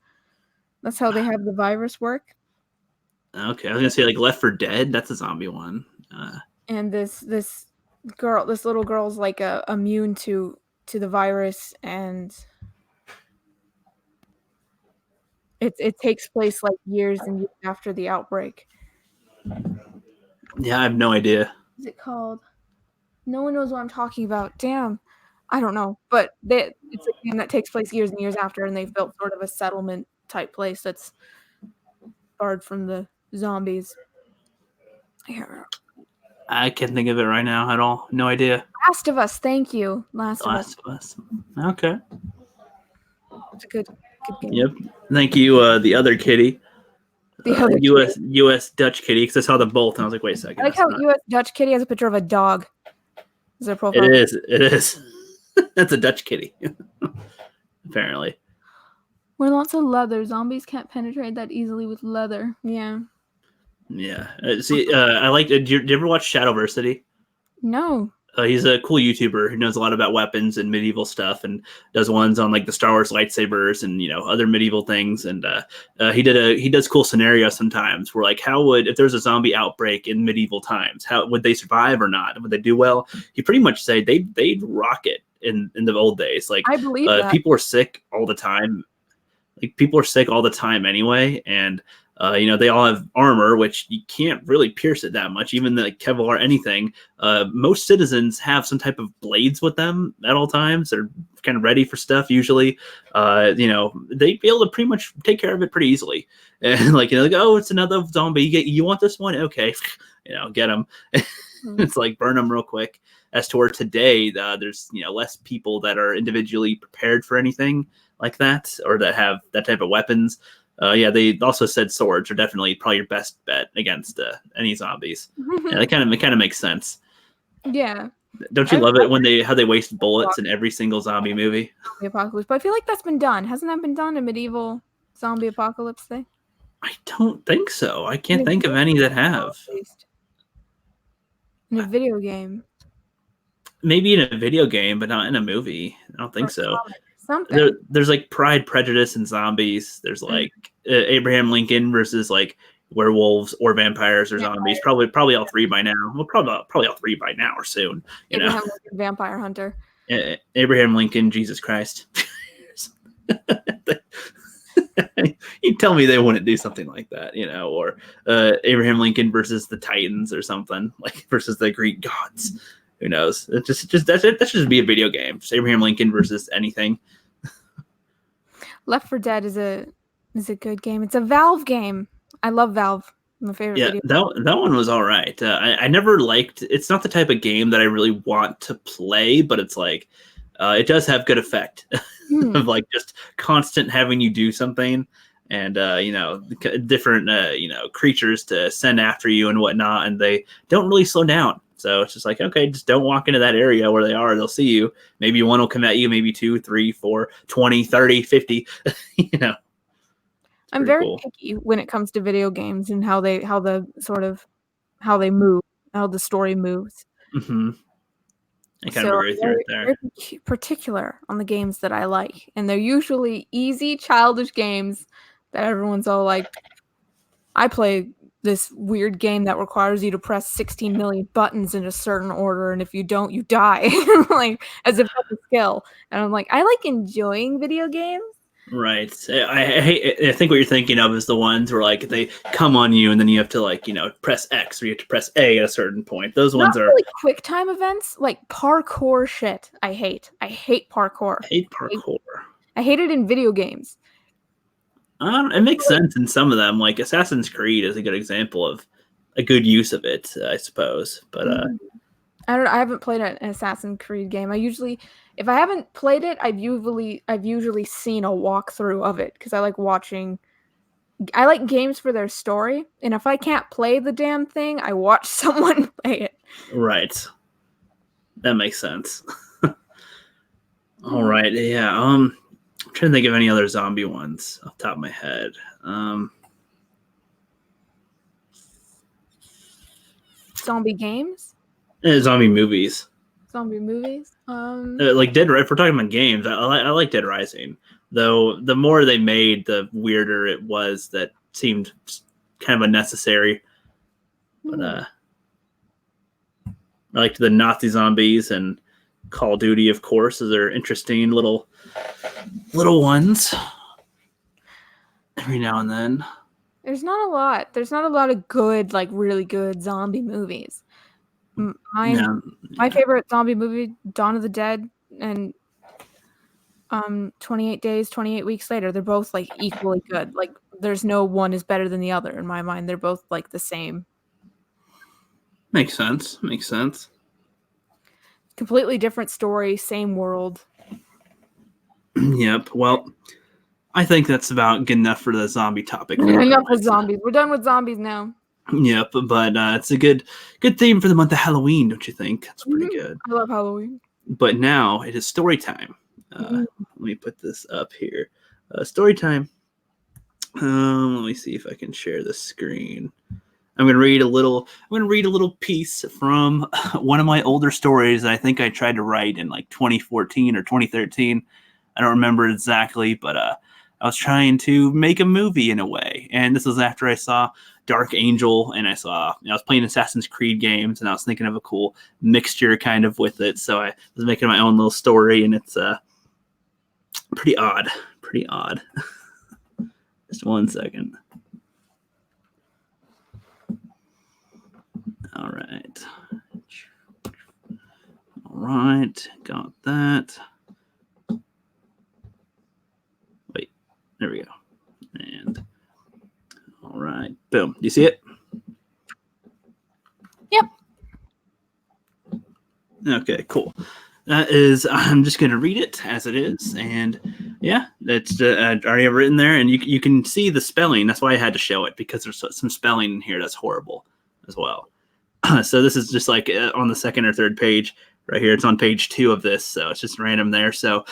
That's how they have the virus work. Okay, I was gonna say like Left 4 Dead. That's a zombie one. And this little girl's like immune to the virus, and it takes place like years and years after the outbreak. Yeah, I have no idea. What's it called? No one knows what I'm talking about. Damn. I don't know. But it's a game that takes place years and years after, and they've built sort of a settlement type place that's barred from the zombies. I can't think of it right now at all. No idea. Last of Us. Thank you. Last of Us. Okay. It's a good game. Yep. Thank you, the other kitty. The other U.S. Dutch kitty, because I saw them both, and I was like, wait a second. I like how U.S. Dutch kitty has a picture of a dog. Is their profile? It is. That's a Dutch kitty. Apparently. We're lots of leather. Zombies can't penetrate that easily with leather. Yeah. Yeah. I like. Did you ever watch Shadowversity? No. He's a cool YouTuber who knows a lot about weapons and medieval stuff, and does ones on like the Star Wars lightsabers and other medieval things. And he does cool scenarios sometimes where like if there's a zombie outbreak in medieval times, how would they survive or not? Would they do well? He pretty much said they'd rock it in the old days. Like I believe that. People are sick all the time. Like people are sick all the time anyway, and they all have armor, which you can't really pierce it that much, even the Kevlar anything. Most citizens have some type of blades with them at all times. They're kind of ready for stuff usually. They'd be able to pretty much take care of it pretty easily. And like oh, it's another zombie. You want this one? Okay, get them. It's like burn them real quick. As to where today, there's less people that are individually prepared for anything like that, or that have that type of weapons. They also said swords are definitely probably your best bet against any zombies. Yeah, it kind of makes sense. Yeah. Don't you love it when how they waste bullets in every single zombie movie? The apocalypse, but I feel like that's been done. Hasn't that been done? A medieval zombie apocalypse thing? I don't think so. I can't think of any that have. In a video game. Maybe in a video game, but not in a movie. I don't think so. Something. There's like Pride, Prejudice, and Zombies. There's like Abraham Lincoln versus like werewolves or vampires or zombies. Probably all three by now. Well, probably all three by now or soon. Abraham Lincoln, Vampire Hunter. Abraham Lincoln, Jesus Christ. You tell me they wouldn't do something like that, or Abraham Lincoln versus the Titans or something, like versus the Greek gods. Who knows? It's just that should just be a video game. Just Abraham Lincoln versus anything. Left 4 Dead is a good game. It's a Valve game. I love Valve. My favorite. Yeah, that one was all right. I never liked. It's not the type of game that I really want to play, but it's like it does have good effect of like just constant having you do something, and different creatures to send after you and whatnot, and they don't really slow down. So it's just like, okay, just don't walk into that area where they are. They'll see you. Maybe one will come at you, maybe 2, 3, 4, 20, 30, 50. I'm very picky when it comes to video games and how they move, how the story moves. Mm-hmm. I kind of agree with you right there. Very particular on the games that I like. And they're usually easy, childish games that everyone's all like, I play this weird game that requires you to press 16 million buttons in a certain order, and if you don't, you die. Like, as if that's a skill. And I'm like, I like enjoying video games. Right. I think what you're thinking of is the ones where like they come on you and then you have to like, press X or you have to press A at a certain point. Those ones are really quick time events, like parkour shit. I hate parkour. I hate it in video games. It makes sense in some of them. Like Assassin's Creed is a good example of a good use of it, I suppose. But I haven't played an Assassin's Creed game. If I haven't played it, I've usually seen a walkthrough of it because I like watching I like games for their story, and if I can't play the damn thing, I watch someone play it. Right. That makes sense. All right. Yeah. I'm trying to think of any other zombie ones off the top of my head. Zombie games? Zombie movies. Zombie movies? Like Dead. If we're talking about games, I like Dead Rising. Though the more they made, the weirder it was. That seemed kind of unnecessary. But I liked the Nazi zombies and Call of Duty, of course. Those are interesting little ones. Every now and then. There's not a lot. There's not a lot of good, like really good zombie movies. My favorite zombie movie, Dawn of the Dead, and 28 Days, 28 Weeks Later. They're both like equally good. Like there's no one is better than the other in my mind. They're both like the same. Makes sense. Makes sense. Completely different story, same world. Yep. Well, I think that's about good enough for the zombie topic. Enough with zombies. We're done with zombies now. Yep, but it's a good theme for the month of Halloween, don't you think? That's pretty good. I love Halloween. But now it is story time. Let me put this up here. Story time. Let me see if I can share the screen. I'm going to read a little piece from one of my older stories that I think I tried to write in like 2014 or 2013. I don't remember exactly, but I was trying to make a movie in a way. And this was after I saw Dark Angel, and I was playing Assassin's Creed games, and I was thinking of a cool mixture kind of with it. So I was making my own little story, and it's pretty odd. Just one second. All right, got that. Wait, there we go. And all right, boom. You see it? Yep. Okay, cool. That is, I'm just going to read it as it is. And yeah, that's I already have written there. And you can see the spelling. That's why I had to show it, because there's some spelling in here that's horrible as well. So this is just like on the second or third page right here. It's on page 2 of this. So it's just random there. So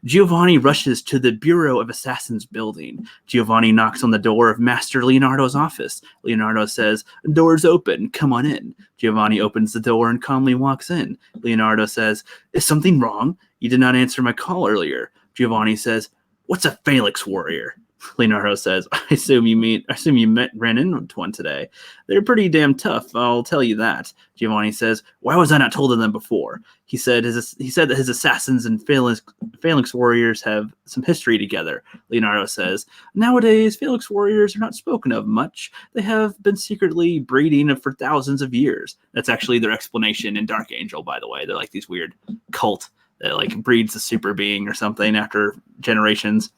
Giovanni rushes to the Bureau of Assassins building. Giovanni knocks on the door of Master Leonardo's office. Leonardo says, "Door's open. Come on in." Giovanni opens the door and calmly walks in. Leonardo says, "Is something wrong? You did not answer my call earlier." Giovanni says, "What's a Phalanx warrior?" Leonardo says, I assume you ran into one today. They're pretty damn tough, I'll tell you that." Giovanni says, "Why was I not told of them before?" He said that his assassins and phalanx warriors have some history together. Leonardo says, "Nowadays, phalanx warriors are not spoken of much. They have been secretly breeding for thousands of years." That's actually their explanation in Dark Angel, by the way. They're like these weird cult that like breeds a super being or something after generations.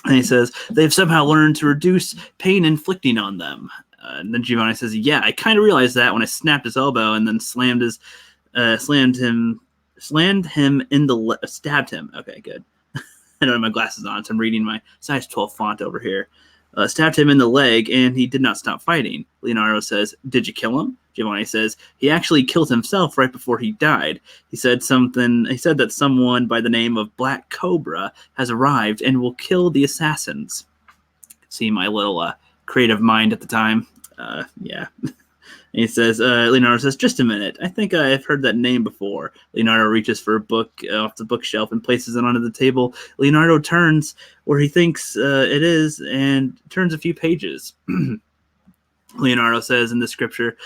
And he says, "They've somehow learned to reduce pain inflicting on them." And then Giovanni says, "Yeah, I kind of realized that when I snapped his elbow and then stabbed him. Okay, good. I don't have my glasses on, so I'm reading my size 12 font over here. Stabbed him in the leg, and he did not stop fighting." Leonardo says, "Did you kill him?" Giovanni says, "He actually killed himself right before he died. He said that someone by the name of Black Cobra has arrived and will kill the assassins." See my little creative mind at the time. Yeah. And he says, Leonardo says, "Just a minute. I think I've heard that name before." Leonardo reaches for a book off the bookshelf and places it onto the table. Leonardo turns where he thinks it is and turns a few pages. Leonardo says in the scripture,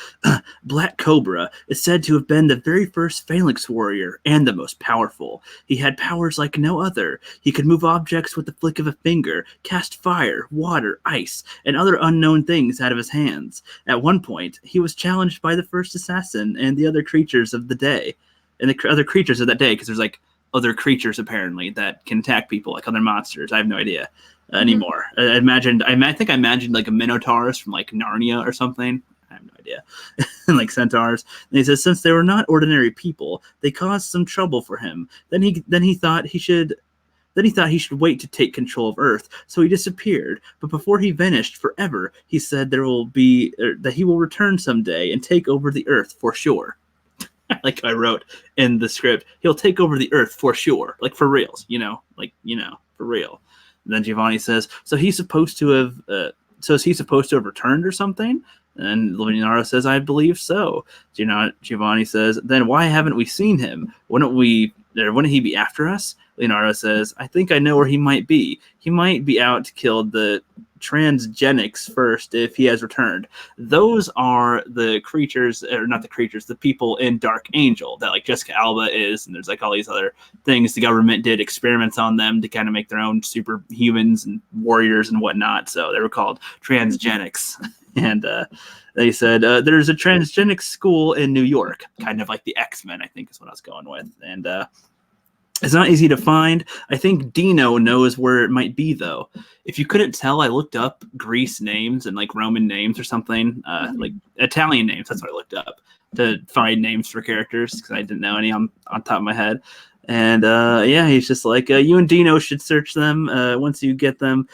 "Black Cobra is said to have been the very first phalanx warrior and the most powerful. He had powers like no other. He could move objects with the flick of a finger, cast fire, water, ice, and other unknown things out of his hands. At one point, he was challenged by the first assassin and the other creatures of the day. And the other creatures of that day, because there's like other creatures apparently that can attack people, like other monsters. I have no idea anymore. I think I imagined like a minotaurs from like Narnia or something. I have no idea. And like centaurs. And he says, since they were not ordinary people, they caused some trouble for him. Then he thought he should Then he thought he should wait to take control of Earth, so he disappeared. But before he vanished forever, he said that he will return someday and take over the Earth for sure. Like I wrote in the script, he'll take over the Earth for sure, like for reals, for real. And then Giovanni says, so is he supposed to have returned or something? And Leonardo says, I believe so. Giovanni says, then why haven't we seen him? Wouldn't he be after us? Leonardo says, I think I know where he might be. He might be out to kill the transgenics first if he has returned. Those are the creatures, or not the creatures, the people in Dark Angel that like Jessica Alba is, and there's like all these other things. The government did experiments on them to kind of make their own superhumans and warriors and whatnot. So they were called transgenics. And they said there's a transgenic school in New York, kind of like the X-Men, I think is what I was going with. And it's not easy to find. I think Dino knows where it might be, though. If you couldn't tell, I looked up Greece names and like Roman names or something, like Italian names. That's what I looked up to find names for characters because I didn't know any on top of my head. And he's just like, you and Dino should search them. Once you get them,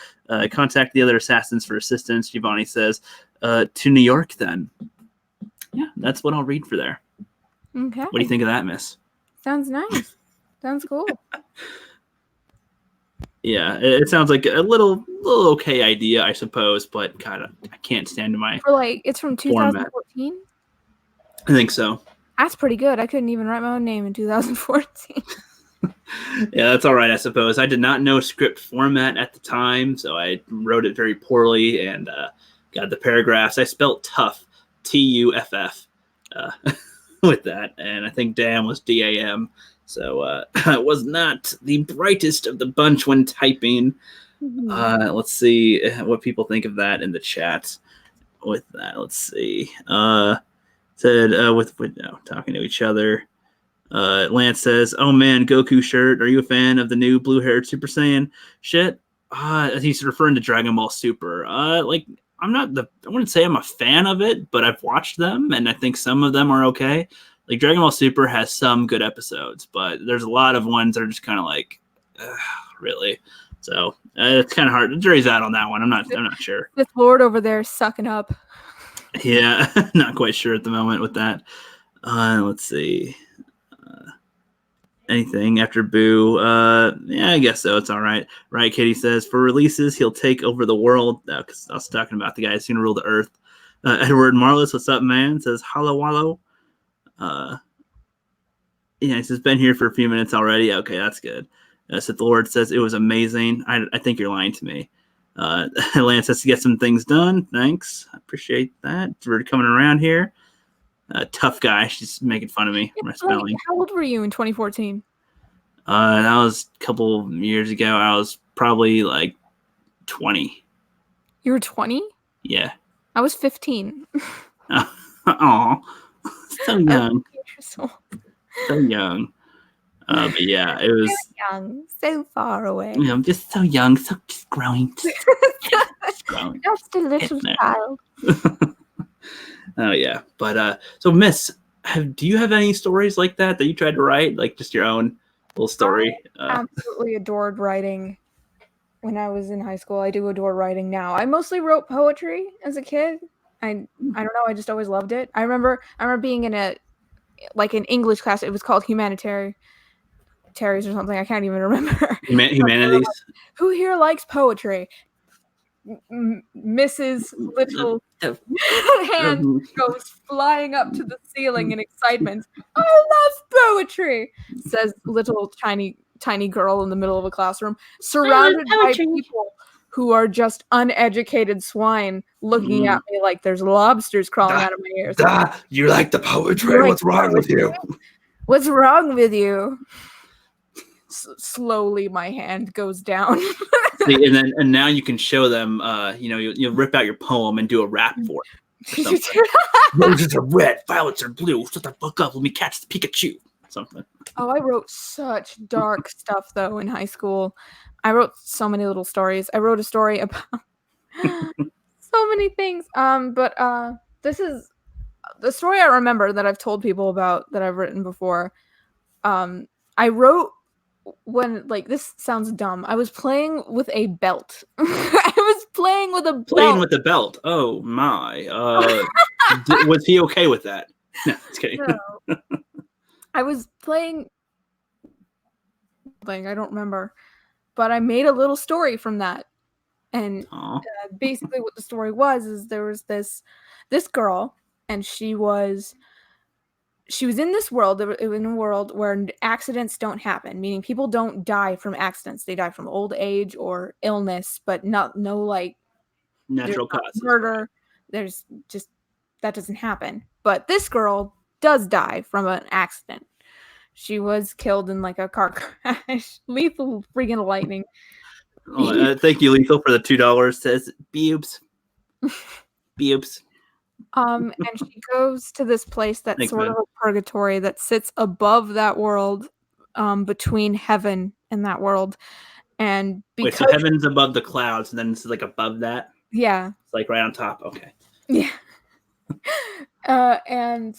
contact the other assassins for assistance. Giovanni says, to New York, then. Yeah, that's what I'll read for there. Okay. What do you think of that, Miss? Sounds nice. Sounds cool. Yeah, it sounds like a little okay idea, I suppose, but kind of I can't stand my. It's from 2014. I think so. That's pretty good. I couldn't even write my own name in 2014. Yeah, that's all right, I suppose. I did not know script format at the time, so I wrote it very poorly and got the paragraphs. I spelled tough, Tuff, with that, and I think Dam was Dam. So I was not the brightest of the bunch when typing. Let's see what people think of that in the chat. With that, let's see. Talking to each other. Lance says, "Oh man, Goku shirt. Are you a fan of the new blue-haired Super Saiyan shit?" He's referring to Dragon Ball Super. I wouldn't say I'm a fan of it, but I've watched them, and I think some of them are okay. Like Dragon Ball Super has some good episodes, but there's a lot of ones that are just kind of like, really. So it's kind of hard. The jury's out on that one. I'm not sure. This Lord over there sucking up. Yeah, not quite sure at the moment with that. Let's see. Anything after Boo? Yeah, I guess so. It's all right. Right, Katie says, for releases, he'll take over the world. Because I was talking about the guy who's going to rule the earth. Edward Marlis, what's up, man? Says, hello, wallow. He says, been here for a few minutes already. Okay, that's good. So the Lord says, it was amazing. I think you're lying to me. Lance has to get some things done. Thanks. I appreciate that for coming around here. Tough guy. She's making fun of me for my spelling. How old were you in 2014? That was a couple years ago. I was probably like 20. You were 20? Yeah. I was 15. Aw. So young. So young. But yeah, it was so young, so far away. I'm just so young, just growing. Just growing. Just a little child. Oh yeah, but so Miss, do you have any stories like that you tried to write, like just your own little story? I absolutely adored writing when I was in high school. I do adore writing now. I mostly wrote poetry as a kid. I don't know. I just always loved it. I remember being in an English class. It was called Humanitarians or something. I can't even remember. Humanities. Who here likes poetry? Mrs. Little hand goes flying up to the ceiling in excitement. I love poetry, says little tiny girl in the middle of a classroom, surrounded by people who are just uneducated swine looking at me like there's lobsters crawling out of my ears. You like the poetry? What's wrong with you? What's wrong with you? Slowly, my hand goes down. See, and now you can show them. You rip out your poem and do a rap for it. Roses are red, violets are blue. Shut the fuck up. Let me catch the Pikachu. Something. Oh, I wrote such dark stuff though in high school. I wrote so many little stories. I wrote a story about so many things. But this is the story I remember that I've told people about that I've written before. I wrote when like this sounds dumb. I was playing with a belt. I was playing with a Playing belt. with the belt. Oh my. Was he okay with that? No, just kidding. No. I was playing something, I don't remember. But I made a little story from that. And Aw. basically what the story was is there was this girl, and she was in this world, in a world where accidents don't happen, meaning people don't die from accidents. They die from old age or illness, but no like there's Natural not causes, right? murder. There's just that doesn't happen. But this girl does die from an accident. She was killed in like a car crash, lethal freaking lightning. Oh, thank you, Lethal, for the $2. Says Beebs. Beebs. And she goes to this place that's Thanks, sort of man. a purgatory that sits above that world, between heaven and that world. And Wait, so because heaven's above the clouds, and then this is like above that? yeah, It's like right on top. Okay. yeah. And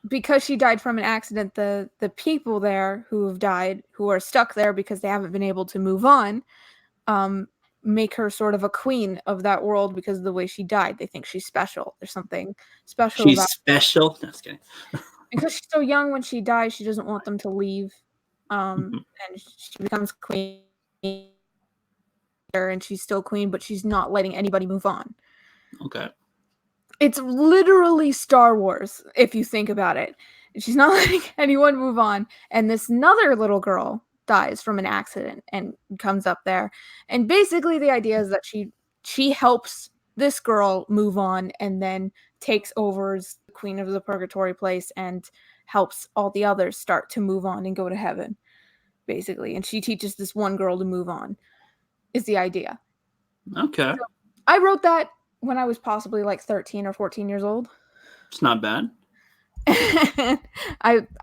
because she died from an accident, the people there who have died, who are stuck there because they haven't been able to move on, make her sort of a queen of that world because of the way she died. They think she's special. There's something special She's about special. No, just kidding. because she's so young when she dies, she doesn't want them to leave. And she becomes queen, and she's still queen, but she's not letting anybody move on. Okay. It's literally Star Wars, if you think about it. She's not letting anyone move on. And this other little girl dies from an accident and comes up there. And basically the idea is that she helps this girl move on and then takes over as the queen of the purgatory place and helps all the others start to move on and go to heaven, basically. And she teaches this one girl to move on, is the idea. Okay. So I wrote that when I was possibly like 13 or 14 years old. It's not bad. I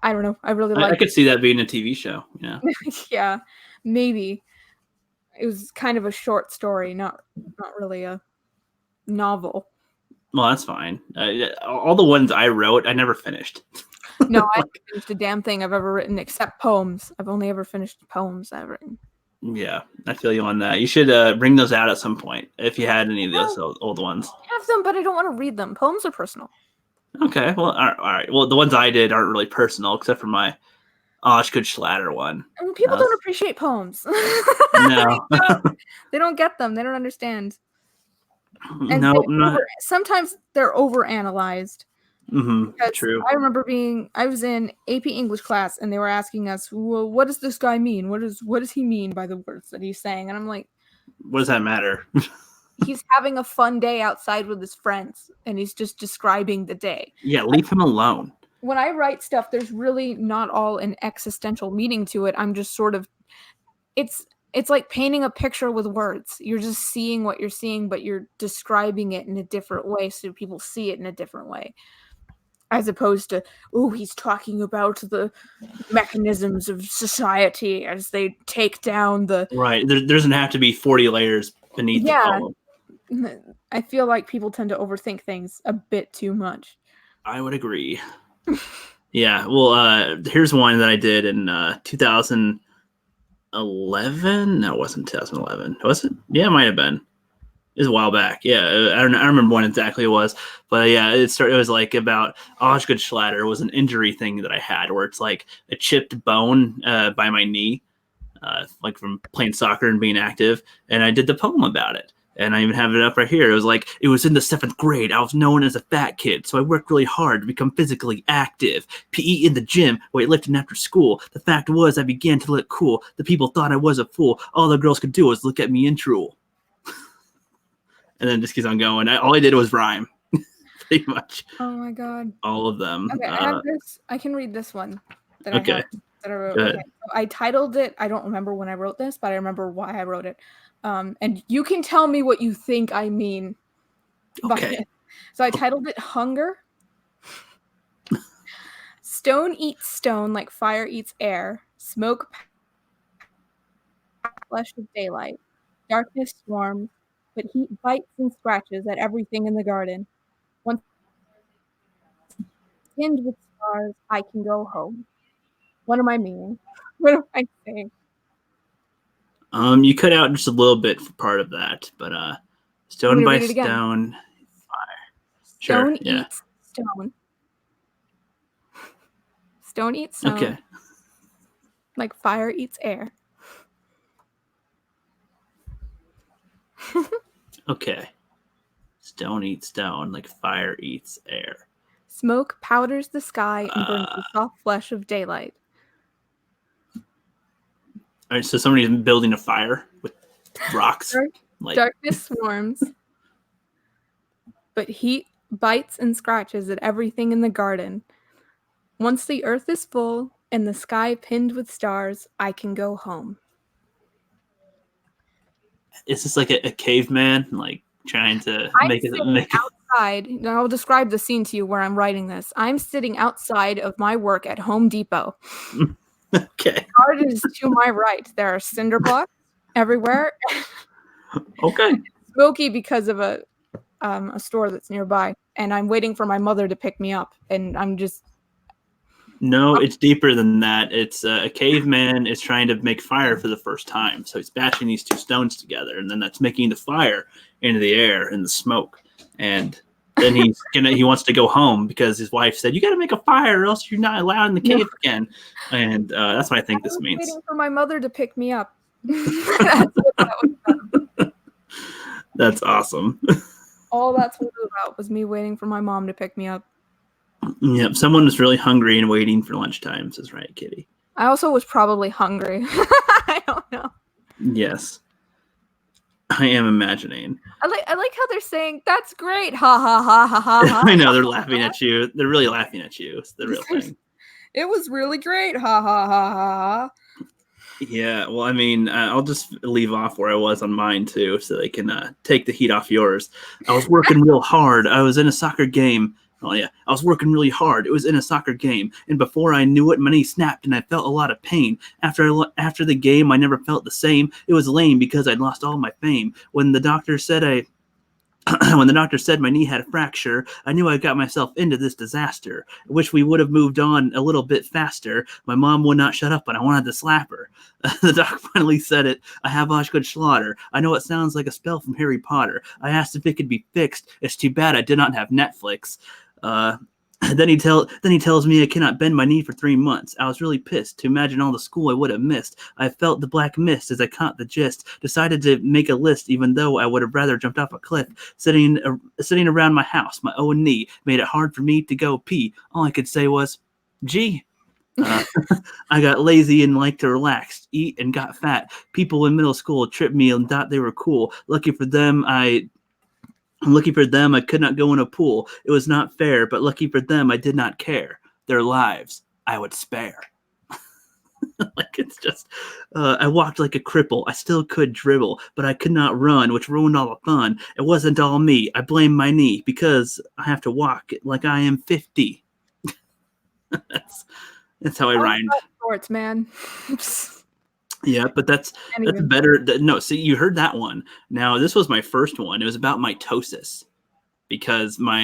don't know. I really I like could see that being a TV show. Yeah. yeah, maybe. It was kind of a short story, not really a novel. Well, that's fine. All the ones I wrote, I never finished. No, I haven't finished a damn thing I've ever written except poems. I've only ever finished poems I've written. Yeah, I feel you on that. You should bring those out at some point if you had any of those old ones. I have them, but I don't want to read them. Poems are personal. Okay, well, all right. Well, the ones I did aren't really personal, except for my Oshkood Schlatter one. I mean, people don't appreciate poems. No. They don't get them. They don't understand. And No, sometimes they're overanalyzed. True. I remember I was in AP English class and they were asking us, well, what does this guy mean? What does he mean by the words that he's saying? And I'm like, What does that matter? he's having a fun day outside with his friends and he's just describing the day. Yeah, leave him alone. When I write stuff, there's really not all an existential meaning to it. I'm just sort of, it's like painting a picture with words. You're just seeing what you're seeing, but you're describing it in a different way so people see it in a different way. As opposed to, oh, he's talking about the mechanisms of society as they take down the... Right. There doesn't have to be 40 layers beneath the poem. I feel like people tend to overthink things a bit too much. I would agree. Yeah. Well, here's one that I did in 2011. No, it wasn't 2011. Was it? Yeah, it might have been. It was a while back. Yeah, I don't remember when exactly it was, but yeah, it was like about Oshkood Schlatter was an injury thing that I had where it's like a chipped bone by my knee, like from playing soccer and being active, and I did the poem about it. And I even have it up right here. It was like, it was in the 7th grade. I was known as a fat kid, so I worked really hard to become physically active. PE in the gym, weightlifting after school. The fact was, I began to look cool. The people thought I was a fool. All the girls could do was look at me and drool. And then just keeps on going. All I did was rhyme, pretty much. Oh my god! All of them. Okay, I have this. I can read this one. Okay. That I wrote. Okay. So I titled it. I don't remember when I wrote this, but I remember why I wrote it. And you can tell me what you think I mean. Okay. So I titled it "Hunger." Stone eats stone like fire eats air. Smoke flesh of daylight. Darkness swarms, but heat bites and scratches at everything in the garden. Once skinned with scars, I can go home. What am I meaning? What am I saying? You cut out just a little bit for part of that, but I'm stone gonna by read it again. stone. Sure. Stone Yeah. eats stone. Stone eats stone. Okay. Like fire eats air. Okay. Stone eats stone like fire eats air. Smoke powders the sky and burns the soft flesh of daylight. All right, so somebody's building a fire with rocks. Darkness swarms, but heat bites and scratches at everything in the garden. Once the earth is full and the sky pinned with stars, I can go home. Is this like a caveman, like trying to make it? Outside. Now I'll describe the scene to you where I'm writing this. I'm sitting outside of my work at Home Depot. Okay. The garden is to my right. There are cinder blocks everywhere. Okay. It's smoky because of a store that's nearby, and I'm waiting for my mother to pick me up, and I'm just. No, it's deeper than that. It's a caveman is trying to make fire for the first time. So he's bashing these two stones together, and then that's making the fire into the air and the smoke. And then he wants to go home because his wife said, "You got to make a fire, or else you're not allowed in the cave again." And that's what I think this means. Waiting for my mother to pick me up. That's what that was about. That's awesome. All that's what it was about was me waiting for my mom to pick me up. Yep, someone was really hungry and waiting for lunchtime. Says right, Kitty. I also was probably hungry. I don't know. Yes, I am imagining. I like how they're saying that's great. Ha ha ha ha ha. I know they're laughing at you. They're really laughing at you. It's the real thing. It was really great. Ha ha ha ha. Yeah, well, I mean, I'll just leave off where I was on mine too, so they can take the heat off yours. I was working real hard. I was in a soccer game. Oh yeah, I was working really hard. It was in a soccer game, and before I knew it, my knee snapped, and I felt a lot of pain. After the game, I never felt the same. It was lame because I'd lost all my fame. When the doctor said my knee had a fracture, I knew I got myself into this disaster. I wish we would have moved on a little bit faster. My mom would not shut up, and I wanted to slap her. The doc finally said it. I have Oshkosh Slaughter. I know it sounds like a spell from Harry Potter. I asked if it could be fixed. It's too bad I did not have Netflix. Then he tells me I cannot bend my knee for 3 months. I was really pissed to imagine all the school I would have missed. I felt the black mist as I caught the gist. Decided to make a list, even though I would have rather jumped off a cliff. Sitting around my house, my own knee made it hard for me to go pee. All I could say was, "Gee." I got lazy and liked to relax, eat, and got fat. People in middle school tripped me and thought they were cool. Lucky for them, I could not go in a pool. It was not fair, but lucky for them, I did not care. Their lives I would spare. Like it's just, I walked like a cripple. I still could dribble, but I could not run, which ruined all the fun. It wasn't all me. I blame my knee because I have to walk like I am 50. That's how I rhymed. Sports, man. Yeah, but that's better. No, see, you heard that one. Now, this was my first one. It was about mitosis because my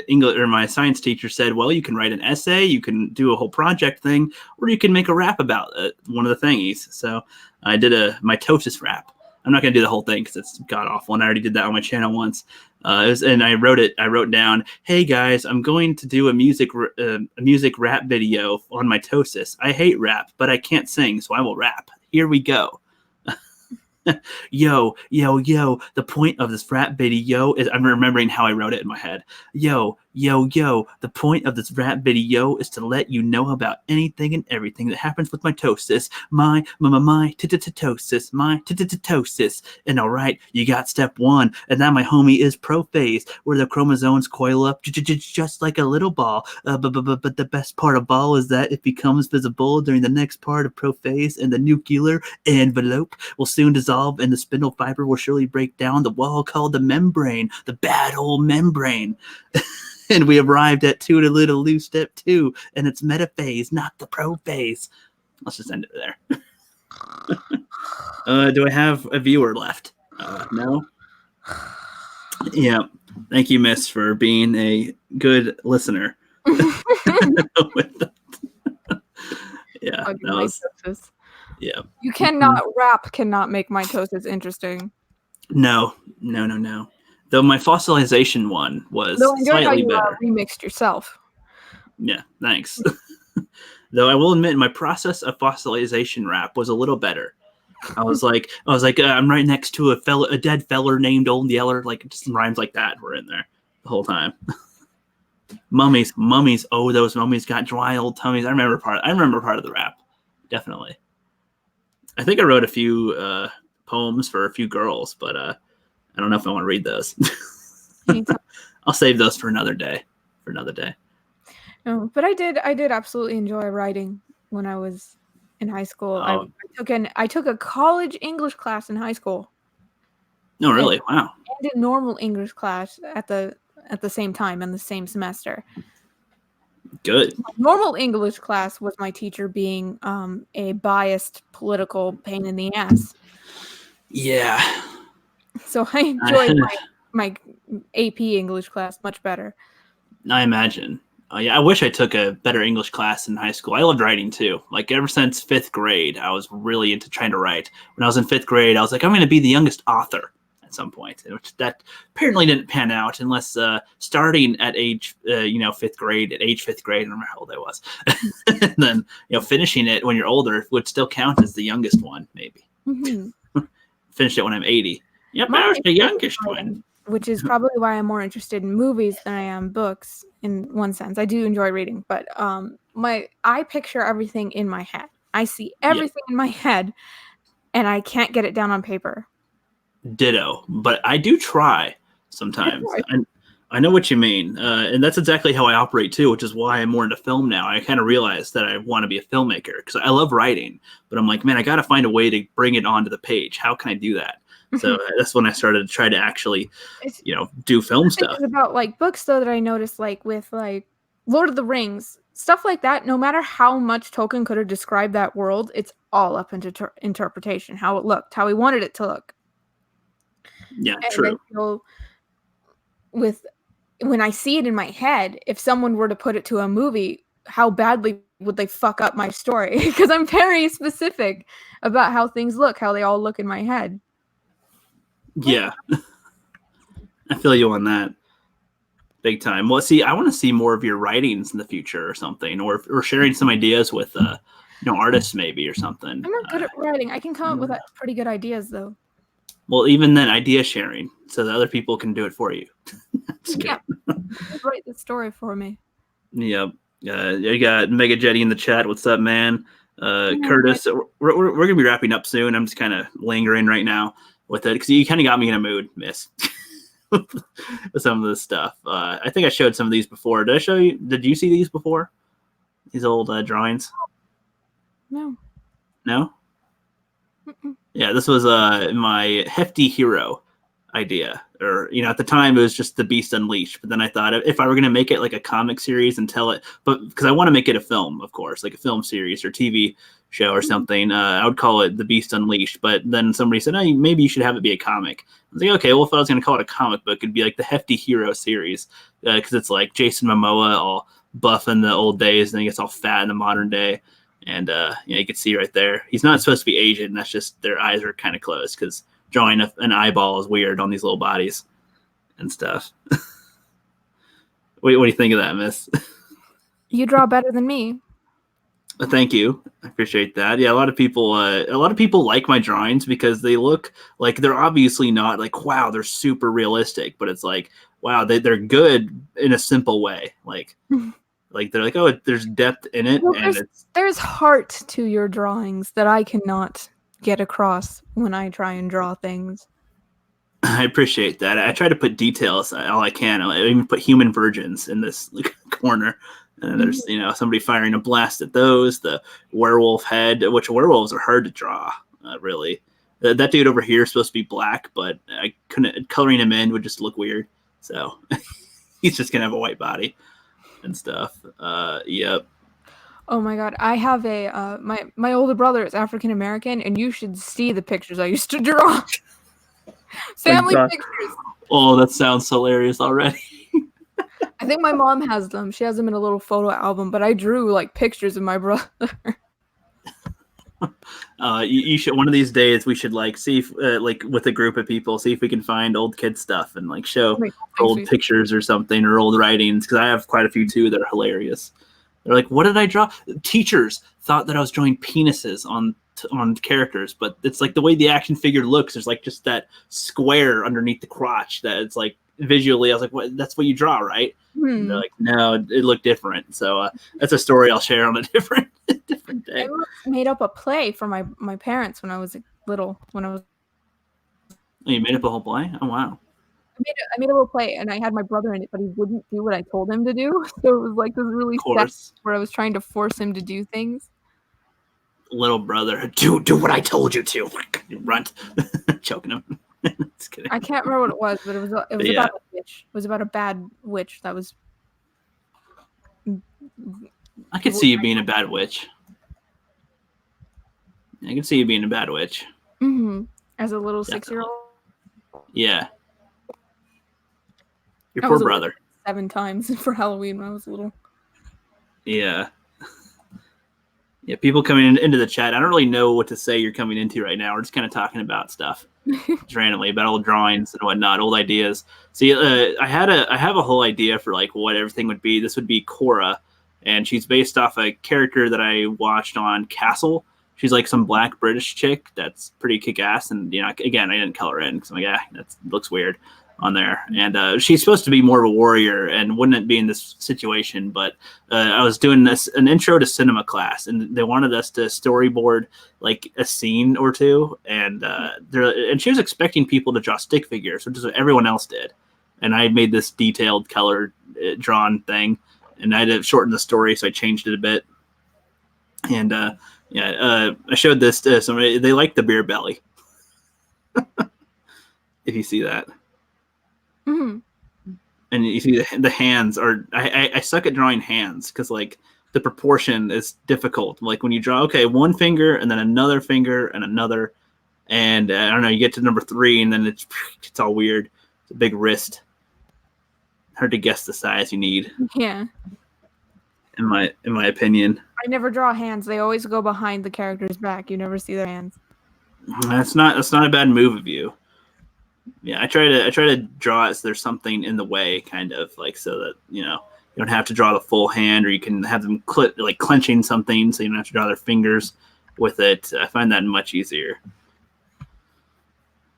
English or my science teacher said, well, you can write an essay, you can do a whole project thing, or you can make a rap about one of the thingies. So I did a mitosis rap. I'm not going to do the whole thing because it's god awful, and I already did that on my channel once. And I wrote down, hey guys, I'm going to do a music rap video on mitosis. I hate rap, but I can't sing, so I will rap. Here we go. Yo, the point of this rap video is, I'm remembering how I wrote it in my head. Yo, the point of this rap video is to let you know about anything and everything that happens with mitosis. My mitosis. And all right, you got step 1, and now my homie is prophase, where the chromosomes coil up just like a little ball. But the best part of ball is that it becomes visible during the next part of prophase, and the nuclear envelope will soon dissolve, and the spindle fiber will surely break down the wall called the membrane, the bad old membrane. And we arrived at two to little loose step 2, and it's metaphase, not the prophase. Let's just end it there. Do I have a viewer left? No? Yeah. Thank you, Miss, for being a good listener. Yeah. Yeah. You cannot rap cannot make mitosis interesting. No. Though my fossilization one was Though I enjoyed how slightly you better. remixed yourself. Yeah, thanks. Though I will admit, my process of fossilization rap was a little better. I was like, I'm right next to a dead feller named Old Yeller. Like, just some rhymes like that were in there the whole time. Mummies. Oh, those mummies got dry old tummies. I remember part of the rap, definitely. I think I wrote a few poems for a few girls, but I don't know if I want to read those. I'll save those for another day. No, but I did absolutely enjoy writing when I was in high school. Oh. I took a college English class in high school. No, really? Wow. And a normal English class at the same time in the same semester. Good. My normal English class was my teacher being a biased political pain in the ass. Yeah. So I enjoyed my AP English class much better. I imagine. Yeah, I wish I took a better English class in high school. I loved writing too. Like ever since 5th grade, I was really into trying to write. When I was in 5th grade, I was like, I'm going to be the youngest author at some point, which that apparently didn't pan out unless starting at age, 5th grade, at age 5th grade, I don't remember how old I was. And then, finishing it when you're older would still count as the youngest one, maybe. Mm-hmm. Finish it when I'm 80. Yep, I was the youngest one. Which is probably why I'm more interested in movies than I am books in one sense. I do enjoy reading, but I picture everything in my head. I see everything in my head and I can't get it down on paper. Ditto, but I do try sometimes. I know what you mean. And that's exactly how I operate too, which is why I'm more into film now. I kind of realized that I want to be a filmmaker because I love writing, but I'm like, man, I got to find a way to bring it onto the page. How can I do that? So that's when I started to try to actually, do film stuff. It's about like books though that I noticed, like with like Lord of the Rings, stuff like that. No matter how much Tolkien could have described that world, it's all up into interpretation. How it looked, how he wanted it to look. Yeah, and true. I feel when I see it in my head, if someone were to put it to a movie, how badly would they fuck up my story? Because I'm very specific about how things look, how they all look in my head. Yeah. I feel you on that. Big time. Well, see, I want to see more of your writings in the future or something, or sharing some ideas with, artists maybe or something. I'm not good at writing. I can come up with pretty good ideas though. Well, even then, idea sharing so that other people can do it for you. Yeah. Write the story for me. Yep. You got Mega Jetty in the chat. What's up, man? Curtis, we're going to be wrapping up soon. I'm just kind of lingering right now with it because you kind of got me in a mood, miss, with some of this stuff. I think I showed some of these before. Did I show you? Did you see these before? These old drawings? No. No? Mm-mm. Yeah, this was my hefty hero idea. Or, at the time it was just The Beast Unleashed. But then I thought if I were going to make it like a comic series and tell it, but because I want to make it a film, of course, like a film series or TV show or something, I would call it The Beast Unleashed. But then somebody said, oh, maybe you should have it be a comic. I was like, okay, well, if I was going to call it a comic book, it'd be like the Hefty Hero series because it's like Jason Momoa all buff in the old days and then he gets all fat in the modern day. And you can see right there, he's not supposed to be Asian. That's just their eyes are kind of closed because drawing an eyeball is weird on these little bodies and stuff. What do you think of that, miss? You draw better than me. Thank you. I appreciate that. Yeah, a lot of people like my drawings because they look like they're obviously not like, wow, they're super realistic, but it's like, wow, they're good in a simple way. Like they're like, oh, there's depth in it. Well, and there's heart to your drawings that I cannot get across when I try and draw things. I appreciate that. I try to put details all I can. I even put human virgins in this corner. And there's, somebody firing a blast at those. The werewolf head, which werewolves are hard to draw, really. That dude over here is supposed to be black, but I couldn't, coloring him in would just look weird. So he's just going to have a white body and stuff. Yep. Oh my god, I have a my older brother is African American, and you should see the pictures I used to draw. Family pictures. Oh, that sounds hilarious already. I think my mom has them. She has them in a little photo album, but I drew like pictures of my brother. You should one of these days we should like see if like with a group of people see if we can find old kid stuff and like show Wait, old pictures or something or old writings because I have quite a few too that are hilarious. They're like, what did I draw? Teachers thought that I was drawing penises on characters, but it's like the way the action figure looks. There's like just that square underneath the crotch that it's like visually. I was like, what? That's what you draw, right? And they're like, no, it looked different. So that's a story I'll share on a different day. I made up a play for my parents when I was little. When I was Oh, you made up a whole play? Oh wow. I made a little play, and I had my brother in it, but he wouldn't do what I told him to do. So it was like this really Of course. where I was trying to force him to do things. Little brother, do what I told you to. Runt, choking him. Just kidding. I can't remember what it was, but it was about a witch. It was about a bad witch that was. I could see you being a bad witch. I can see you being a bad witch. Mm-hmm. As a little 6-year-old. Yeah. Your poor brother. 7 times for Halloween when I was little. Yeah. Yeah, people coming into the chat. I don't really know what to say you're coming into right now. We're just kind of talking about stuff just randomly about old drawings and whatnot, old ideas. See, I have a whole idea for like what everything would be. This would be Cora, and she's based off a character that I watched on Castle. She's like some black British chick that's pretty kick-ass, and again, I didn't color in because I'm like, that looks weird on there. And she's supposed to be more of a warrior and wouldn't be in this situation. But I was doing an intro to cinema class, and they wanted us to storyboard like a scene or two, and she was expecting people to draw stick figures, which is what everyone else did. And I made this detailed color drawn thing, and I had to shorten the story, so I changed it a bit. And I showed this to somebody. They like the beer belly. If you see that. Mm-hmm. And you see the hands are. I suck at drawing hands because like the proportion is difficult. Like when you draw, okay, one finger and then another finger and another, and I don't know. You get to number 3 and then it's all weird. It's a big wrist. Hard to guess the size you need. Yeah. In my opinion. I never draw hands. They always go behind the character's back. You never see their hands. That's not a bad move of you. Yeah, I try to draw it so there's something in the way, kind of like so that you don't have to draw the full hand, or you can have them like clenching something, so you don't have to draw their fingers with it. I find that much easier.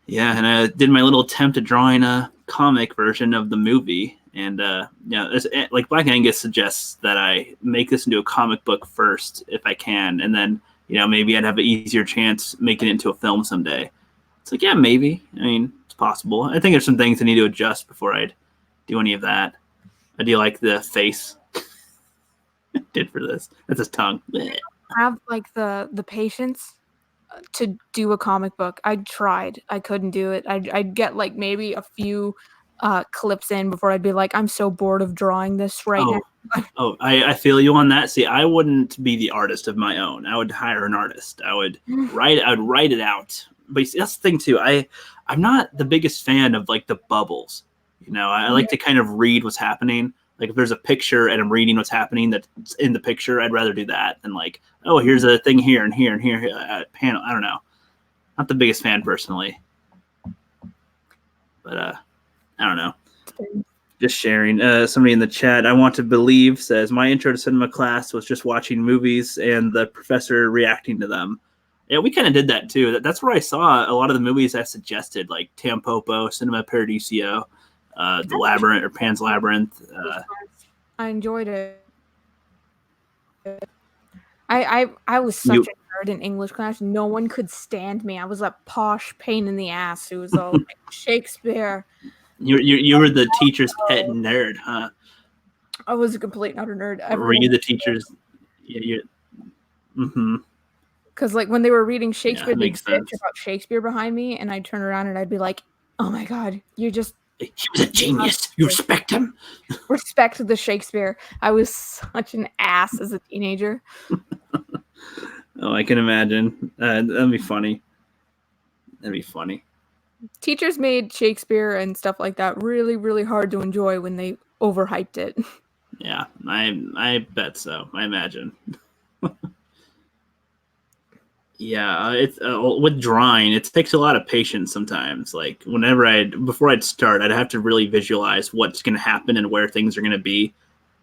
Yeah, and I did my little attempt at drawing a comic version of the movie, and like Black Angus suggests that I make this into a comic book first if I can, and then maybe I'd have an easier chance making it into a film someday. It's like, yeah, maybe. I mean, it's possible. I think there's some things I need to adjust before I'd do any of that. I do like the face did for this. That's his tongue. I have like the patience to do a comic book. I tried. I couldn't do it. I'd get like maybe a few clips in before I'd be like, I'm so bored of drawing this right now. I feel you on that. See, I wouldn't be the artist of my own. I would hire an artist. I would write it out. But see, that's the thing too. I'm not the biggest fan of like the bubbles. I like to kind of read what's happening. Like if there's a picture and I'm reading what's happening that's in the picture, I'd rather do that than like, oh, here's a thing here and here and here panel. I don't know. Not the biggest fan personally. But I don't know. Just sharing. Somebody in the chat, I want to believe, says my intro to cinema class was just watching movies and the professor reacting to them. Yeah, we kind of did that too. That's where I saw a lot of the movies I suggested, like Tampopo, Cinema Paradiso, The Labyrinth or Pan's Labyrinth. I enjoyed it. I was such a nerd in English class. No one could stand me. I was a posh pain in the ass who was all like Shakespeare. You were the teacher's pet nerd, huh? I was a complete and utter nerd. Were you the teacher's? Yeah. Mm-hmm. Because like when they were reading Shakespeare, they'd bitch about Shakespeare behind me, and I'd turn around and I'd be like, "Oh my god, you're just." He was a genius. You respect him. Respect the Shakespeare. I was such an ass as a teenager. Oh, I can imagine. That'd be funny. Teachers made Shakespeare and stuff like that really, really hard to enjoy when they overhyped it. Yeah, I bet so. I imagine. Yeah, it's with drawing, it takes a lot of patience sometimes. Like before I'd start, I'd have to really visualize what's going to happen and where things are going to be.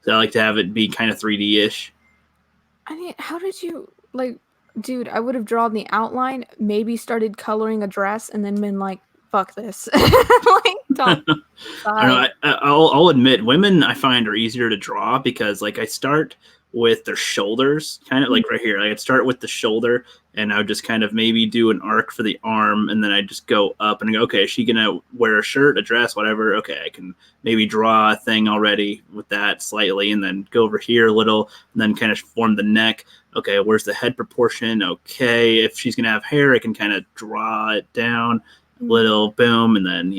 So I like to have it be kind of 3D ish. I mean, how did you like, dude? I would have drawn the outline, maybe started coloring a dress, and then been like, "Fuck this!" Like, toss it I don't aside. know. I'll admit, women I find are easier to draw because like I start with their shoulders, kind of like right here. I'd start with the shoulder, and I would just kind of maybe do an arc for the arm, and then I just go up and go, okay, is she gonna wear a shirt, a dress, whatever? Okay, I can maybe draw a thing already with that slightly, and then go over here a little, and then kind of form the neck. Okay, where's the head proportion? Okay, if she's gonna have hair, I can kind of draw it down little boom, and then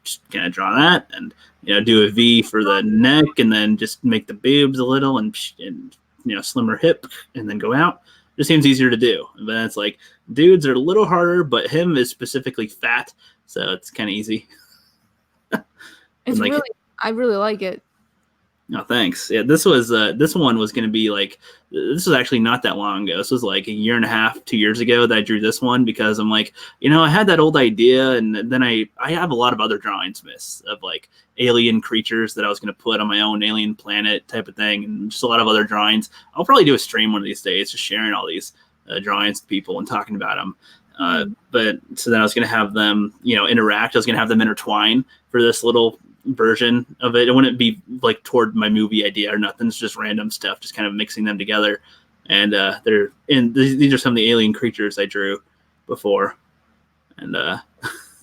just kind of draw that, and do a V for the neck, and then just make the boobs a little, and slimmer hip, and then go out. Just seems easier to do. But it's like dudes are a little harder, but him is specifically fat, so it's kind of easy. It's like, really, I really like it. no, thanks. Yeah, this one was going to be like, this was actually not that long ago. This was like a year and a half, 2 years ago that I drew this one, because I'm like, I had that old idea, and then I have a lot of other drawings, of like alien creatures that I was going to put on my own alien planet type of thing, and just a lot of other drawings. I'll probably do a stream one of these days, just sharing all these drawings to people and talking about them. But so then I was going to have them, interact. I was going to have them intertwine for this little version of it. It wouldn't be like toward my movie idea or nothing. It's just random stuff, just kind of mixing them together. And these are some of the alien creatures I drew before, and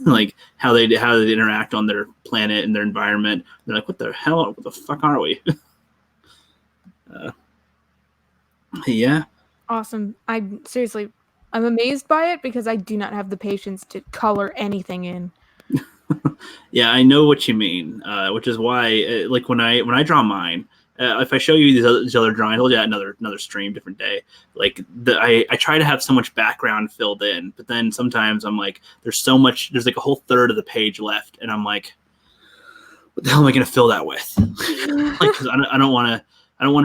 like how they interact on their planet and their environment. They're like, what the hell? What the fuck are we? Yeah. Awesome. I'm amazed by it because I do not have the patience to color anything in. Yeah, I know what you mean, which is why, like when I draw mine, if I show you these other drawings, I'll do that another stream, different day. Like I try to have so much background filled in, but then sometimes I'm like, there's like a whole third of the page left, and I'm like, what the hell am I going to fill that with? Like, because I don't want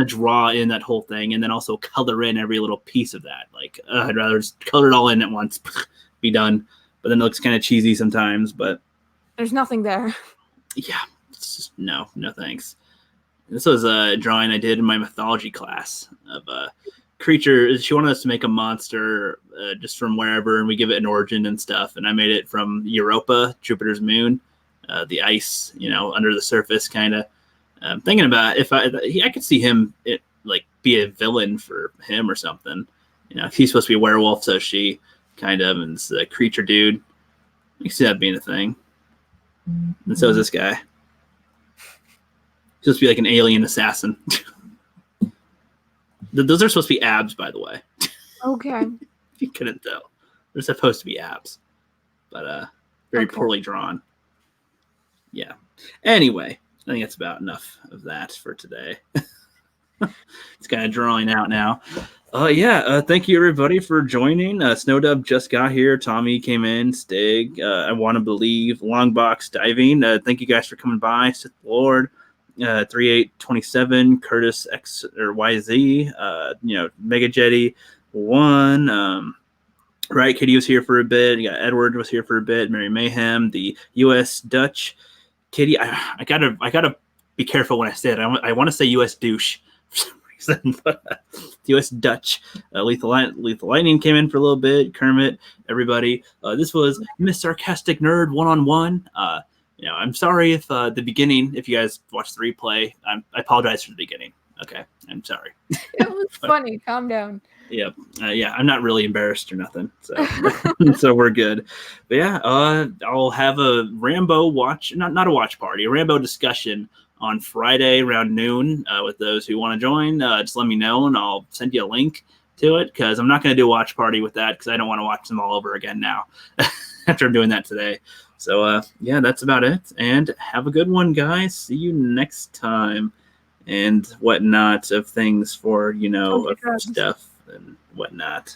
to draw in that whole thing and then also color in every little piece of that. Like, I'd rather just color it all in at once, be done. But then it looks kind of cheesy sometimes, but. There's nothing there. Yeah, it's just no thanks. This was a drawing I did in my mythology class of a creature. She wanted us to make a monster just from wherever, and we give it an origin and stuff. And I made it from Europa, Jupiter's moon, the ice, under the surface, kind of. Thinking about if I could see him like be a villain for him or something. He's supposed to be a werewolf, so she kind of, and it's a creature dude. I can see that being a thing. And so is this guy. Supposed to be like an alien assassin. Those are supposed to be abs, by the way. Okay. If you couldn't tell, they're supposed to be abs, but very poorly drawn. Yeah. Anyway, I think that's about enough of that for today. It's kind of drawing out now. Thank you everybody for joining. Snowdub just got here. Tommy came in. Stig, I want to believe. Longbox diving. Thank you guys for coming by. Sith Lord, 3827, Curtis X or YZ. Mega Jetty 1. Right, Kitty was here for a bit. You got Edward was here for a bit. Mary Mayhem, the U.S. Dutch. Kitty, I gotta be careful when I say it. I want to say U.S. douche for some reason, but U.S. Dutch. Lethal Lightning came in for a little bit. Kermit, everybody. This was Miss Sarcastic Nerd 1-on-1. I'm sorry if the beginning, if you guys watched the replay, I apologize for the beginning. Okay, I'm sorry. It was funny. Calm down. Yeah, I'm not really embarrassed or nothing, so so we're good. But yeah, I'll have a Rambo not a watch party, a Rambo discussion on Friday around noon with those who want to join. Just let me know, and I'll send you a link to it, because I'm not going to do a watch party with that, because I don't want to watch them all over again now after I'm doing that today. So that's about it, and have a good one, guys. See you next time, and whatnot of things for of stuff and whatnot.